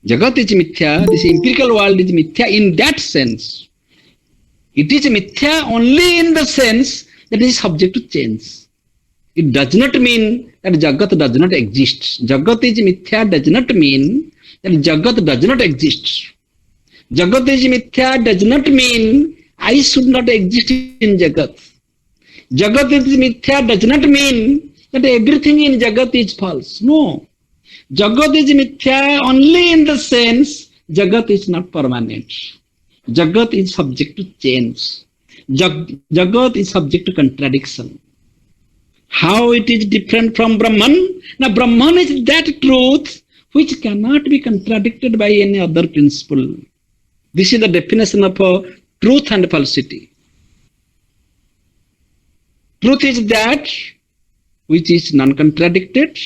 Speaker 2: Jagat is mithya. This empirical world is mithya in that sense. It is mithya only in the sense that it is subject to change. It does not mean that Jagat does not exist. Jagat is mithya does not mean that Jagat does not exist. Jagat is mithya does not mean I should not exist in Jagat. Jagat is mithya does not mean that everything in Jagat is false. No. Jagat is mithya only in the sense Jagat is not permanent. Jagat is subject to change. Jagat is subject to contradiction. How it is different from Brahman? Now Brahman is that truth which cannot be contradicted by any other principle. This is the definition of truth and falsity. Truth is that which is non-contradicted,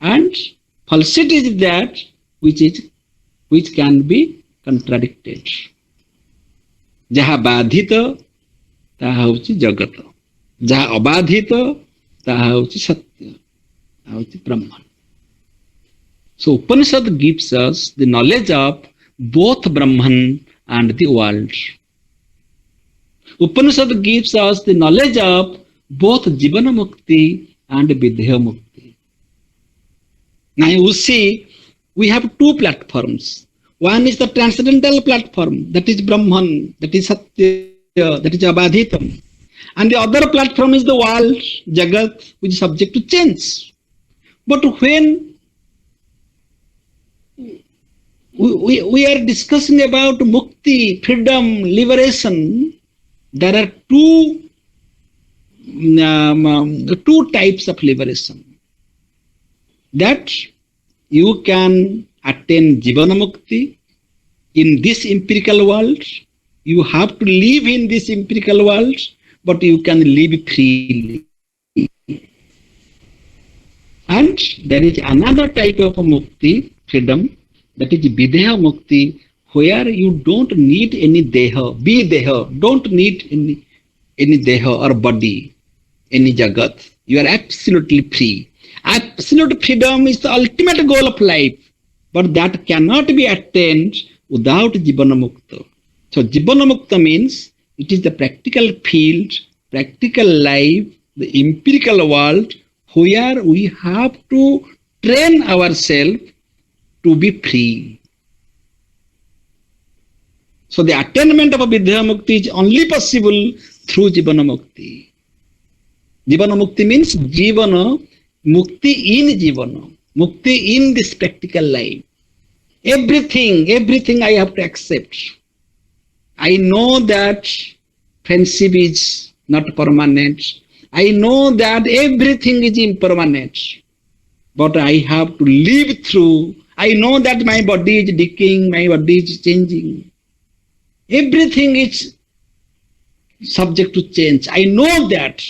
Speaker 2: and falsity is that which can be contradicted. Jaha badhita taha hochi jagata. Jaha abadhita taha hochi satya. Taha hochi Brahman. So Upanishad gives us the knowledge of both Brahman and the world. Upanishad gives us the knowledge of both Jivana Mukti and Vidya Mukti. Now you see, we have two platforms. One is the transcendental platform, that is Brahman, that is Satya, that is Abadhitam. And the other platform is the world, Jagat, which is subject to change. But when we are discussing about Mukti, freedom, liberation, there are two types of liberation. That you can attain Jivana Mukti in this empirical world. You have to live in this empirical world, but you can live freely. And there is another type of Mukti, freedom, that is Vidya Mukti, where you don't need any deha, don't need any deha or body, any jagat. You are absolutely free. Absolute freedom is the ultimate goal of life, but that cannot be attained without Jivana Mukta. So Jivana Mukta means it is the practical field, practical life, the empirical world, where we have to train ourselves to be free. So the attainment of a Vidya Mukti is only possible through Jivana Mukti. Jivana Mukti means Jivana, Mukti in Jivana, Mukti in this practical life. Everything I have to accept. I know that friendship is not permanent. I know that everything is impermanent, but I have to live through. I know that my body is decaying, my body is changing. Everything is subject to change. I know that,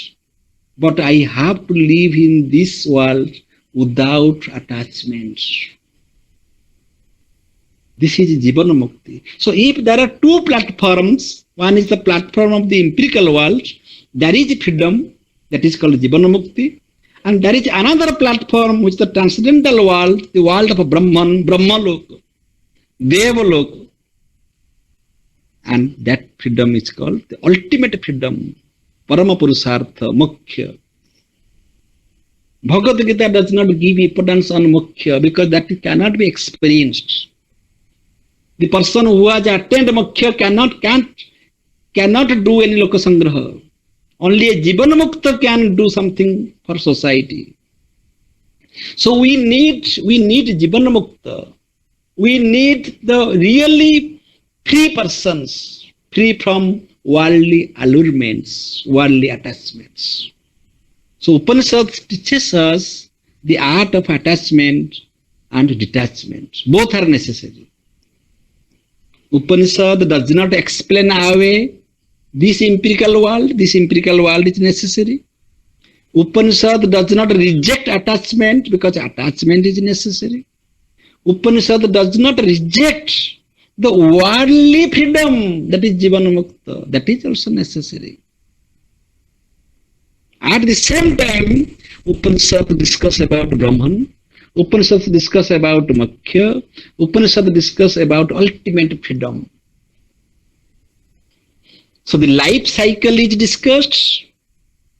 Speaker 2: but I have to live in this world without attachments. This is Jivana Mukti. So if there are two platforms, one is the platform of the empirical world, there is freedom, that is called Jivana Mukti. And there is another platform which is the transcendental world, the world of Brahman, Brahmalok, Devalok. And that freedom is called the ultimate freedom, Parama Purusartha, Mukhya. Bhagavad Gita does not give importance on Mukhya because that cannot be experienced. The person who has attained Mukhya cannot do any Lokasangraha. Only a Jivanamukta can do something for society. So we need Jivanamukta. We need the really free persons, free from worldly allurements, worldly attachments. So Upanishad teaches us the art of attachment and detachment. Both are necessary. Upanishad does not explain away this empirical world. This empirical world is necessary. Upanishad does not reject attachment because attachment is necessary. Upanishad does not reject the worldly freedom, that is Jivanamukta, that is also necessary. At the same time, Upanishad discuss about Brahman, Upanishad discuss about Mukhya, Upanishad discuss about ultimate freedom. So the life cycle is discussed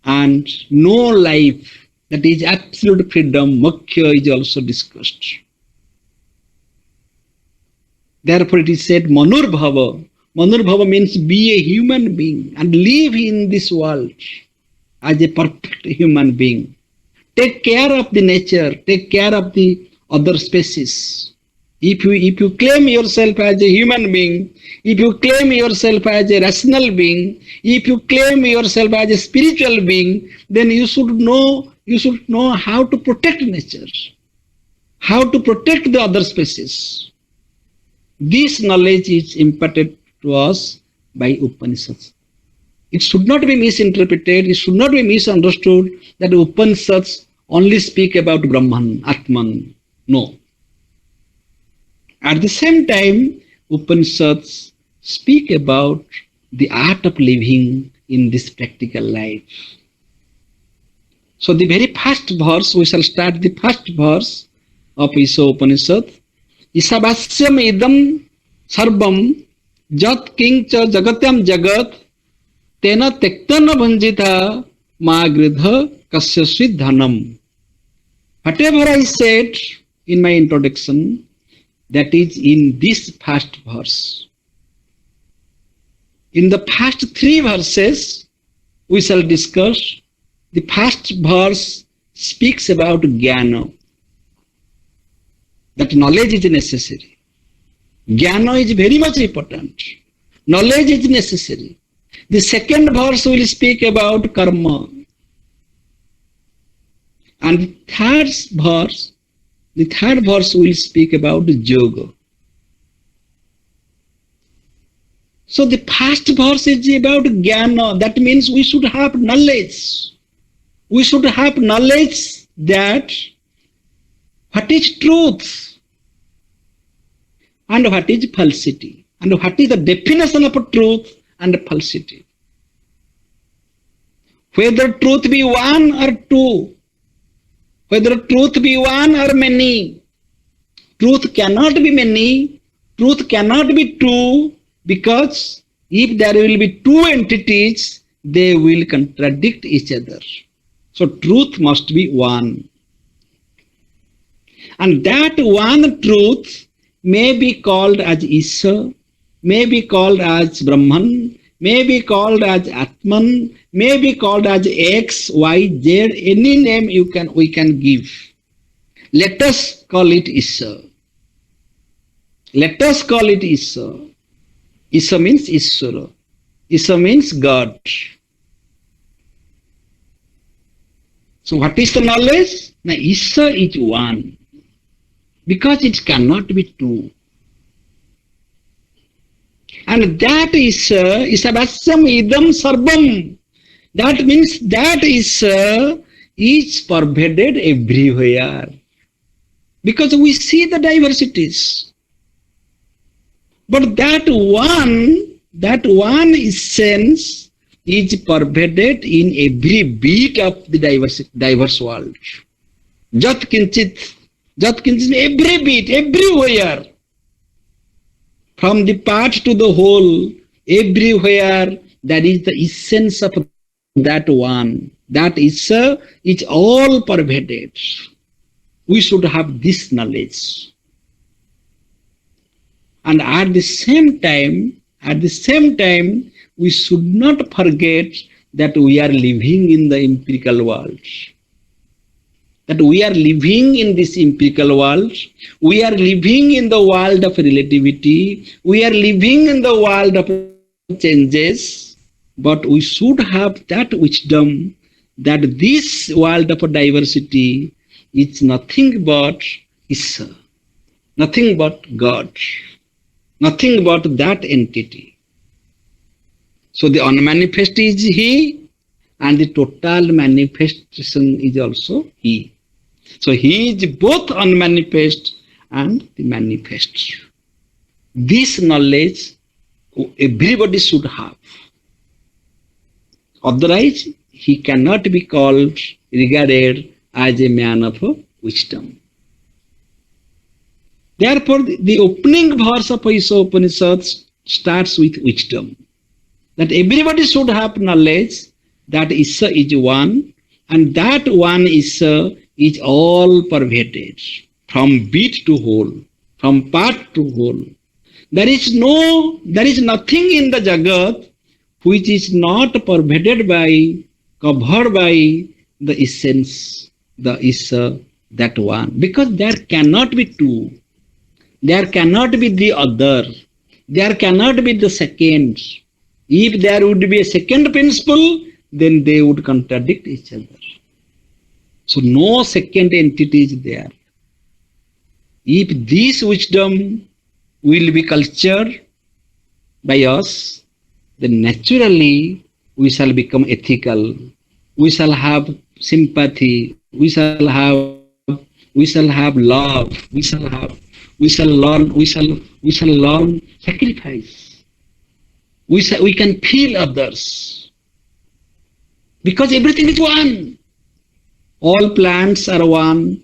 Speaker 2: and no life, that is absolute freedom, Mukhya, is also discussed. Therefore it is said Manurbhava. Manurbhava means be a human being and live in this world as a perfect human being. Take care of the nature, take care of the other species. If you claim yourself as a human being, if you claim yourself as a rational being, if you claim yourself as a spiritual being, then you should know how to protect nature, how to protect the other species. This knowledge is imparted to us by Upanishads. It should not be misinterpreted, it should not be misunderstood that Upanishads only speak about Brahman, Atman. No. At the same time, Upanishads speak about the art of living in this practical life. So the very first verse, we shall start the first verse of Isha Upanishad. Isavasyam idam sarvam jat kincha jagatyam jagat tena tektana bhanjita magridha kasyasvi dhanam. Whatever I said in my introduction, that is in this first verse. In the first three verses, we shall discuss. The first verse speaks about jnana, that knowledge is necessary. Jnana is very much important. Knowledge is necessary. The second verse will speak about karma. And the third verse will speak about yoga. So the first verse is about jnana. That means we should have knowledge. We should have knowledge that what is truth and what is falsity, and what is the definition of truth and falsity. Whether truth be one or two, whether truth be one or many, truth cannot be many, truth cannot be two, because if there will be two entities, they will contradict each other. So truth must be one. And that one truth may be called as Isha, may be called as Brahman, may be called as Atman, may be called as X, Y, Z, any name we can give. Let us call it Isha. Let us call it Isha. Isha means Ishvara. Isha means God. So what is the knowledge? Now, Isa is one. Because it cannot be two. And that is Isavasyam idam sarvam. That means that is pervaded everywhere. Because we see the diversities. But that one essence is pervaded in every beat of the diverse world. Jat kinchit, every beat, everywhere. From the part to the whole, everywhere, that is the essence of that one. That is all pervaded. We should have this knowledge. And at the same time, we should not forget that we are living in the empirical world. That we are living in this empirical world. We are living in the world of relativity. We are living in the world of changes. But we should have that wisdom that this world of diversity is nothing but Isa, nothing but God, nothing but that entity. So the unmanifest is He, and the total manifestation is also He. So He is both unmanifest and the manifest. This knowledge everybody should have. Otherwise, he cannot be regarded as a man of wisdom. Therefore, the opening verse of Upanisad starts with wisdom. That everybody should have knowledge that Isa is one, and that one Isa is all pervaded, from beat to whole, from part to whole. There is nothing in the Jagat which is not pervaded by, covered by the essence, the Isa, that one. Because there cannot be two. There cannot be the other. There cannot be the second. If there would be a second principle, then they would contradict each other. So no second entity is there. If this wisdom will be cultured by us, then naturally we shall become ethical. We shall have sympathy. We shall have love. We shall learn sacrifice. We can feel others. Because everything is one. All plants are one.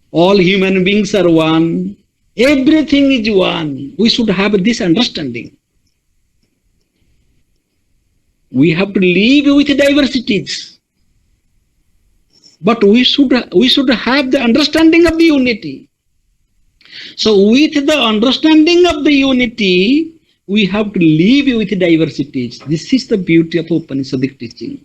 Speaker 2: All human beings are one. Everything is one. We should have this understanding. We have to live with diversities. But we should have the understanding of the unity. So with the understanding of the unity, we have to live with diversities. This is the beauty of Upanishadic teaching.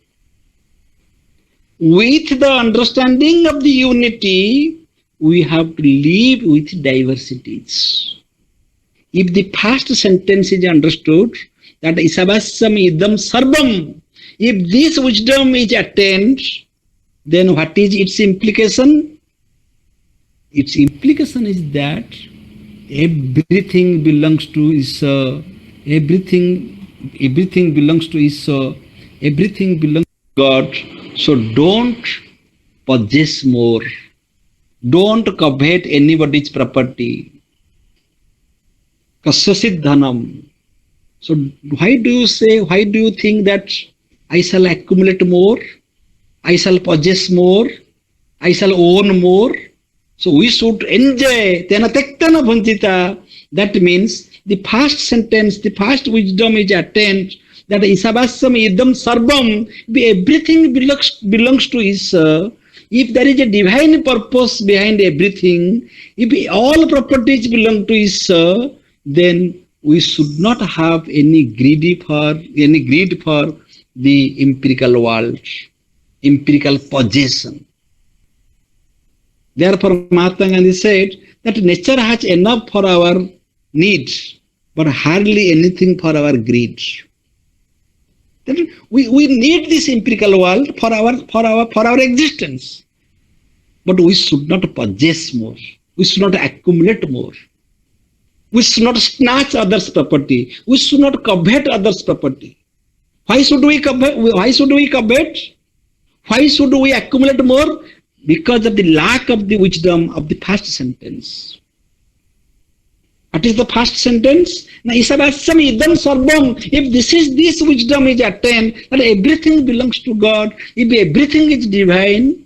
Speaker 2: With the understanding of the unity, we have to live with diversities. If the first sentence is understood, that Isavasyam idam sarvam, if this wisdom is attained, then what is its implication? Its implication is that everything belongs to Isa, everything belongs to Isa, everything belongs to God. So don't possess more. Don't covet anybody's property. Kasyasid dhanam. So why do you think that I shall accumulate more? I shall possess more? I shall own more? So we should enjoy. Tena tektana bhanchita. That means the first sentence, the first wisdom is attained, that Isavasyam idam sarvam, everything belongs to Isa. If there is a divine purpose behind everything, if all properties belong to Isa, then we should not have any greed for the empirical world, empirical possession. Therefore, Mahatma Gandhi said that nature has enough for our needs, but hardly anything for our greed. Then we need this empirical world for our existence. But we should not possess more. We should not accumulate more. We should not snatch others' property. We should not covet others' property. Why should we covet? Why should we covet? Why should we accumulate more? Because of the lack of the wisdom of the first sentence. What is the first sentence? Na isavasyam idam sarvam. If this wisdom is attained, that everything belongs to God, if everything is divine,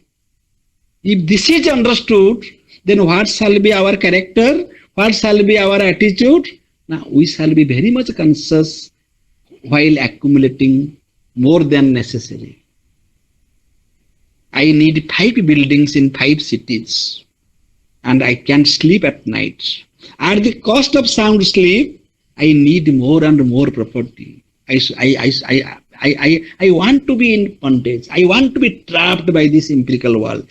Speaker 2: if this is understood, then what shall be our character? What shall be our attitude? Now we shall be very much conscious while accumulating more than necessary. I need 5 buildings in 5 cities, and I can't sleep at night. At the cost of sound sleep, I need more and more property. I want to be in bondage. I want to be trapped by this empirical world,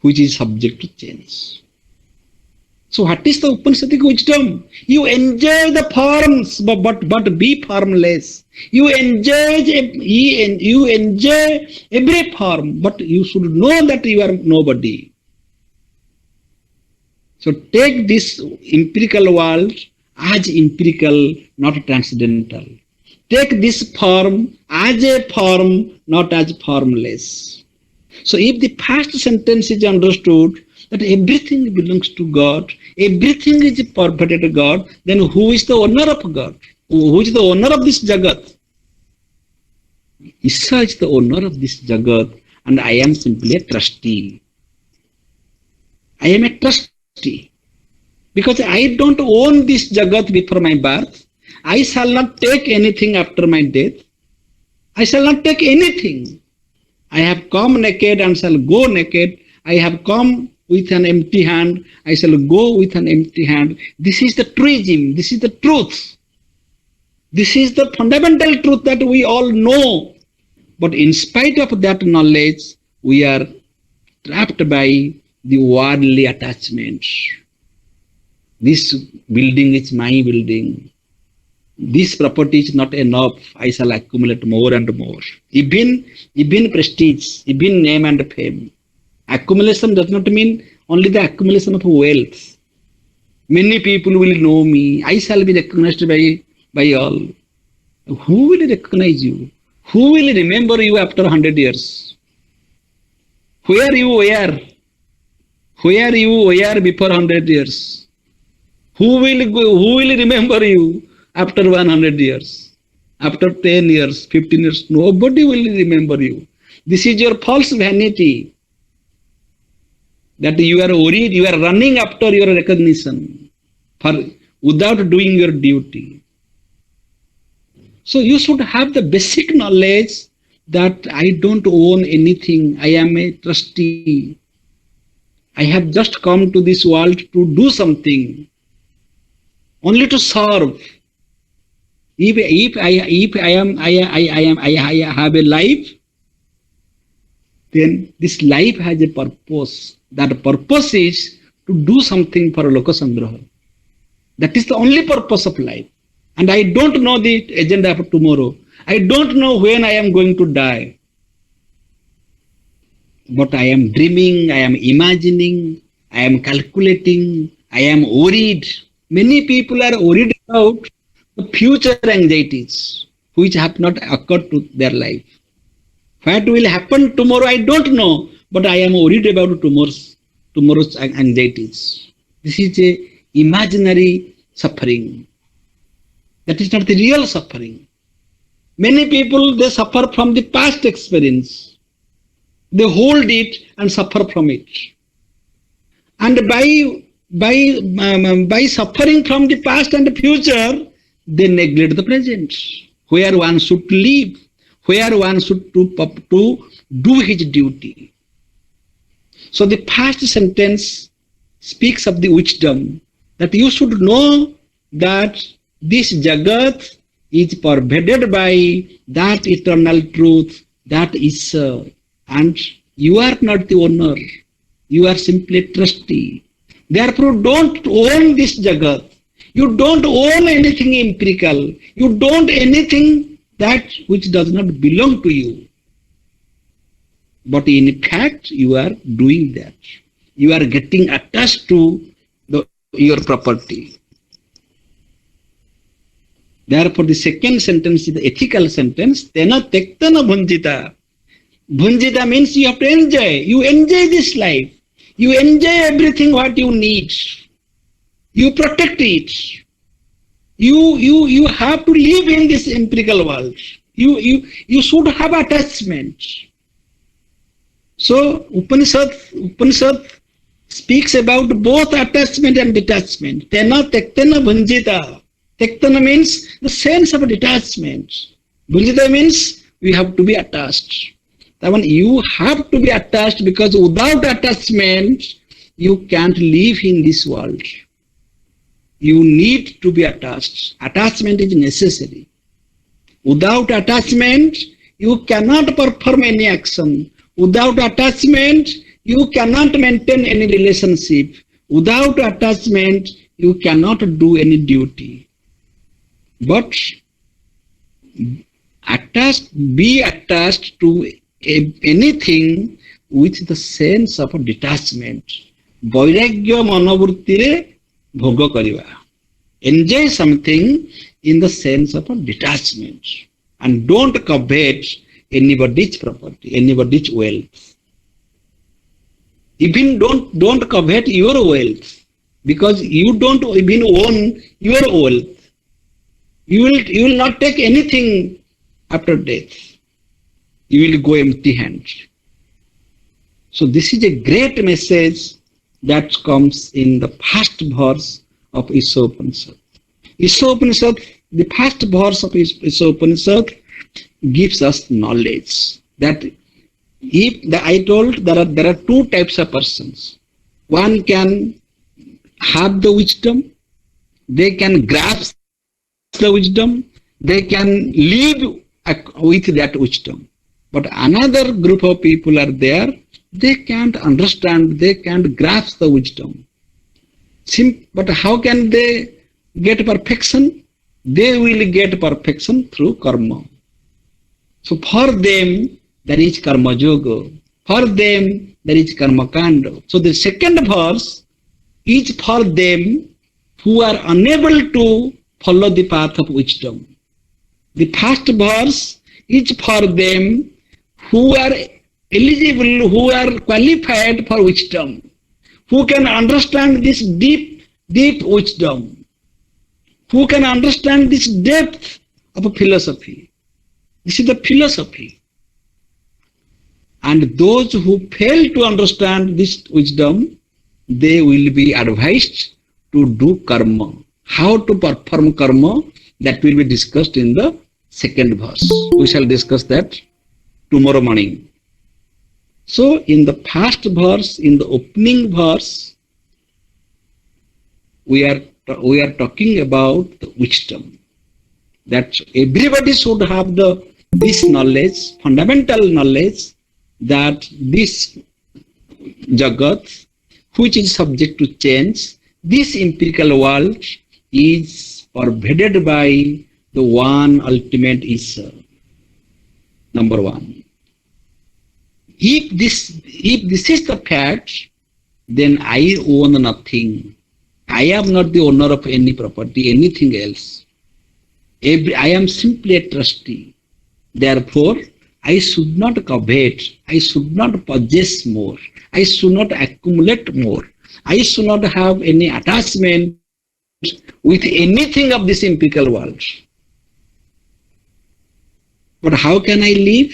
Speaker 2: which is subject to change. So what is the Upanishadic wisdom? You enjoy the forms, but be formless. You enjoy every form, but you should know that you are nobody. So take this empirical world as empirical, not transcendental. Take this form as a form, not as formless. So if the first sentence is understood, that everything belongs to God, everything is perpetuated God, then who is the owner of God? Who is the owner of this Jagat? Isha is the owner of this Jagat, and I am simply a trustee. I am a trustee. Because I don't own this Jagat before my birth. I shall not take anything after my death. I shall not take anything. I have come naked and shall go naked. I have come with an empty hand. I shall go with an empty hand. This is the truism. This is the truth. This is the fundamental truth that we all know. But in spite of that knowledge, we are trapped by the worldly attachments. This building is my building. This property is not enough. I shall accumulate more and more. Even prestige, even name and fame. Accumulation does not mean only the accumulation of wealth. Many people will know me. I shall be recognized by all. Who will recognize you? Who will remember you after 100 years? Where you were? Where you were before 100 years? Who will remember you after 100 years? After 10 years, 15 years? Nobody will remember you. This is your false vanity. That you are worried, you are running after your recognition without doing your duty. So you should have the basic knowledge that I don't own anything. I am a trustee. I have just come to this world to do something, only to serve. If I have a life, then this life has a purpose. That purpose is to do something for Lokasangraha. That is the only purpose of life. And I don't know the agenda for tomorrow. I don't know when I am going to die. But I am dreaming, I am imagining, I am calculating, I am worried. Many people are worried about the future anxieties which have not occurred to their life. What will happen tomorrow, I don't know, but I am worried about tomorrow's anxieties. This is a imaginary suffering. That is not the real suffering. Many people, they suffer from the past experience. They hold it and suffer from it. And by suffering from the past and the future, they neglect the present, where one should live, where one should do his duty. So the first sentence speaks of the wisdom, that you should know that this Jagat is pervaded by that eternal truth, that is, and you are not the owner, you are simply a trustee. Therefore, don't own this Jagat. You don't own anything empirical. You don't anything that which does not belong to you. But in fact, you are doing that. You are getting attached to your property. Therefore, the second sentence is the ethical sentence. Tena tektana bhunjita. Bhunjita means you have to enjoy. You enjoy this life. You enjoy everything what you need. You protect it. You have to live in this empirical world. You should have attachment. So Upanisad speaks about both attachment and detachment. Tena tektana bhunjita. Tektana means the sense of detachment. Bhunjita means we have to be attached. That one, you have to be attached, because without attachment, you can't live in this world. You need to be attached. Attachment is necessary. Without attachment, you cannot perform any action. Without attachment, you cannot maintain any relationship. Without attachment, you cannot do any duty. But be attached to anything with the sense of detachment. Vairagya manavruttire bhoga kariva. Enjoy something in the sense of detachment. And don't covet anybody's property, anybody's wealth. Even don't covet your wealth, because you don't even own your wealth. You will not take anything after death. You will go empty handed. So this is a great message that comes in the first verse of Upanisad. Upanisad, the first verse of Upanisad gives us knowledge that I told there are two types of persons. One can have the wisdom, they can grasp the wisdom, they can live with that wisdom. But another group of people are there, they can't understand, they can't grasp the wisdom. But how can they get perfection? They will get perfection through karma. So for them, there is karma yoga. For them, there is karma kanda. So the second verse is for them who are unable to follow the path of wisdom. The first verse is for them who are eligible, who are qualified for wisdom, who can understand this deep wisdom, who can understand this depth of a philosophy. This is the philosophy. And those who fail to understand this wisdom, they will be advised to do karma. How to perform karma, that will be discussed in the second verse. We shall discuss that tomorrow morning. So in the first verse, in the opening verse, we are talking about the wisdom. That everybody should have this knowledge, fundamental knowledge, that this Jagat, which is subject to change, this empirical world is pervaded by the one ultimate Isa. Number one. If this is the fact, then I own nothing. I am not the owner of any property, anything else. I am simply a trustee. Therefore, I should not covet. I should not possess more. I should not accumulate more. I should not have any attachment with anything of this empirical world. But how can I live?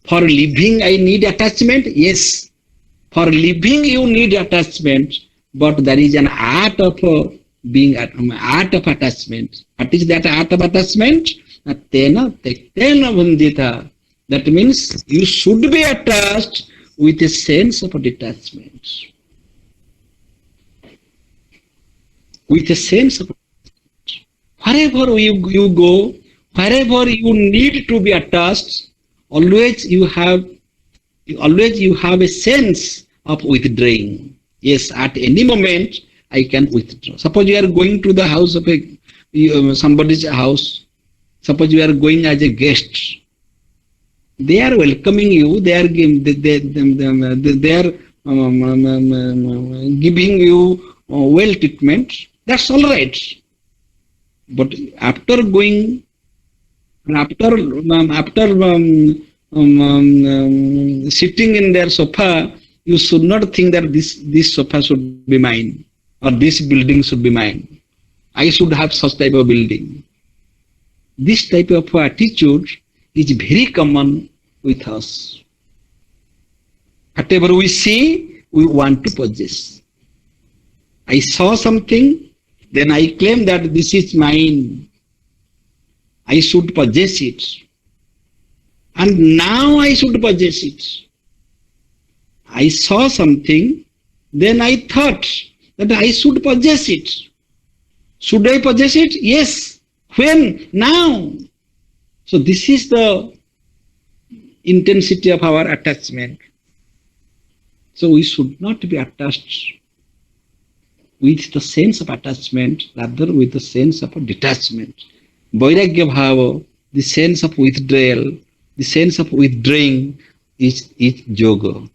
Speaker 2: For living, I need attachment. Yes, for living, you need attachment. But there is an art of art of attachment. What is that art of attachment? Tena tektena bhundita. That means you should be attached with a sense of detachment. With a sense of wherever you go, wherever you need to be attached, always you have a sense of withdrawing. Yes, at any moment I can withdraw. Suppose you are going to the house of somebody's house, Suppose you are going as a guest. They are welcoming you. They are giving you well treatment. That's all right. But after going, after sitting in their sofa, you should not think that this sofa should be mine or this building should be mine. I should have such type of building. This type of attitude is very common with us. Whatever we see, we want to possess. I saw something, then I claim that this is mine. I should possess it. And now I should possess it. I saw something, then I thought that I should possess it. Should I possess it? Yes. When? Now. So this is the intensity of our attachment. So we should not be attached with the sense of attachment, rather with the sense of detachment. Vairagya bhava, the sense of withdrawal, the sense of withdrawing is yoga.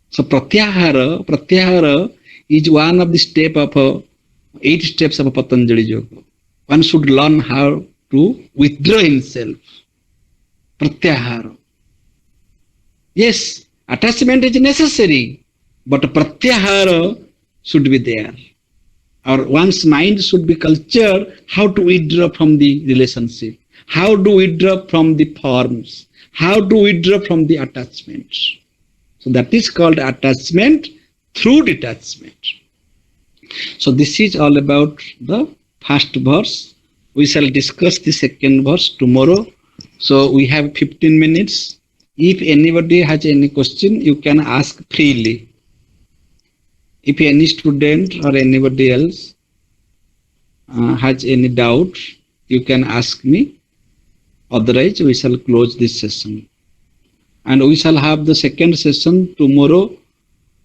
Speaker 2: So pratyahara is one of the step of 8 steps of Patanjali yoga. One should learn how to withdraw himself. Pratyahara. Yes, attachment is necessary, but pratyahara should be there. Or one's mind should be cultured how to withdraw from the relationship, how to withdraw from the forms, how to withdraw from the attachments. So that is called attachment through detachment. So this is all about the first verse. We shall discuss the second verse tomorrow. So we have 15 minutes. If anybody has any question, you can ask freely. If any student or anybody else has any doubt, you can ask me. Otherwise, we shall close this session. And we shall have the second session tomorrow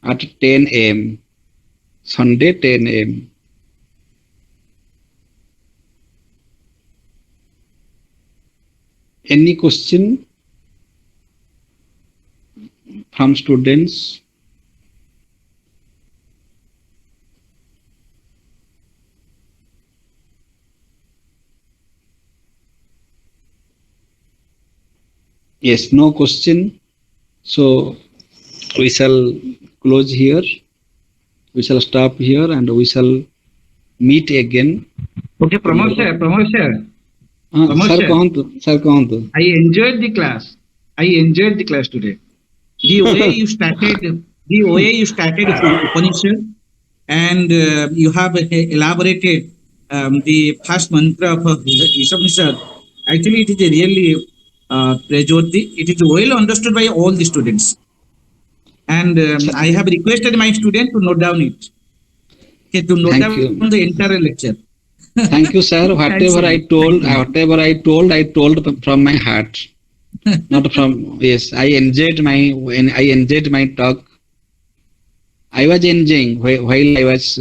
Speaker 2: at 10 a.m. Sunday, 10 a.m. Any question from students? Yes, no question. So we shall close here. We shall stop here and we shall meet again.
Speaker 3: Okay, Pramod sir.
Speaker 2: Sir, kahantu.
Speaker 3: I enjoyed the class. Today. The way you started, Upanisad, and you have elaborated the first mantra of Upanisad. Actually, it is a really praiseworthy. It is well understood by all the students. And I have requested my student to note down it. Okay, to note down the entire lecture.
Speaker 2: Thank you, sir. Whatever I told, I told from my heart, not from. Yes, I enjoyed my talk. I was enjoying while I was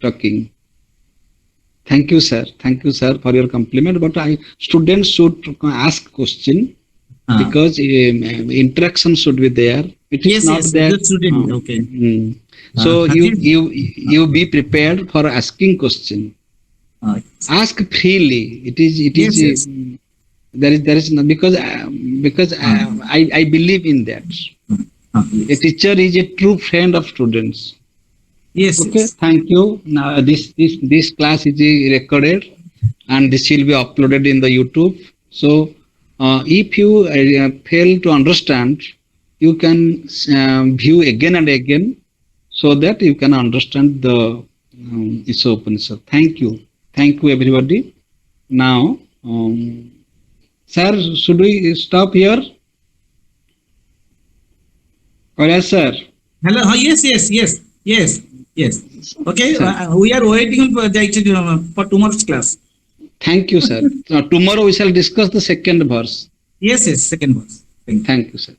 Speaker 2: talking. Thank you, sir. Thank you, sir, for your compliment. But students should ask question because interaction should be there. It is not that.
Speaker 3: Good student. Okay.
Speaker 2: So you be prepared for asking question. Ask freely. It is. There is no, because I believe in that. A teacher is a true friend of students.
Speaker 3: Yes.
Speaker 2: Okay. Thank you. Now this class is recorded and this will be uploaded in the YouTube. So if you fail to understand, you can view again and again so that you can understand the Upanisad. Thank you. Thank you, everybody. Now, sir, should we stop here? Yes, sir.
Speaker 3: Hello. Yes. Okay. We are waiting for tomorrow's class.
Speaker 2: Thank you, sir. Tomorrow we shall discuss the second verse.
Speaker 3: Yes. Second verse.
Speaker 2: Thank you, sir.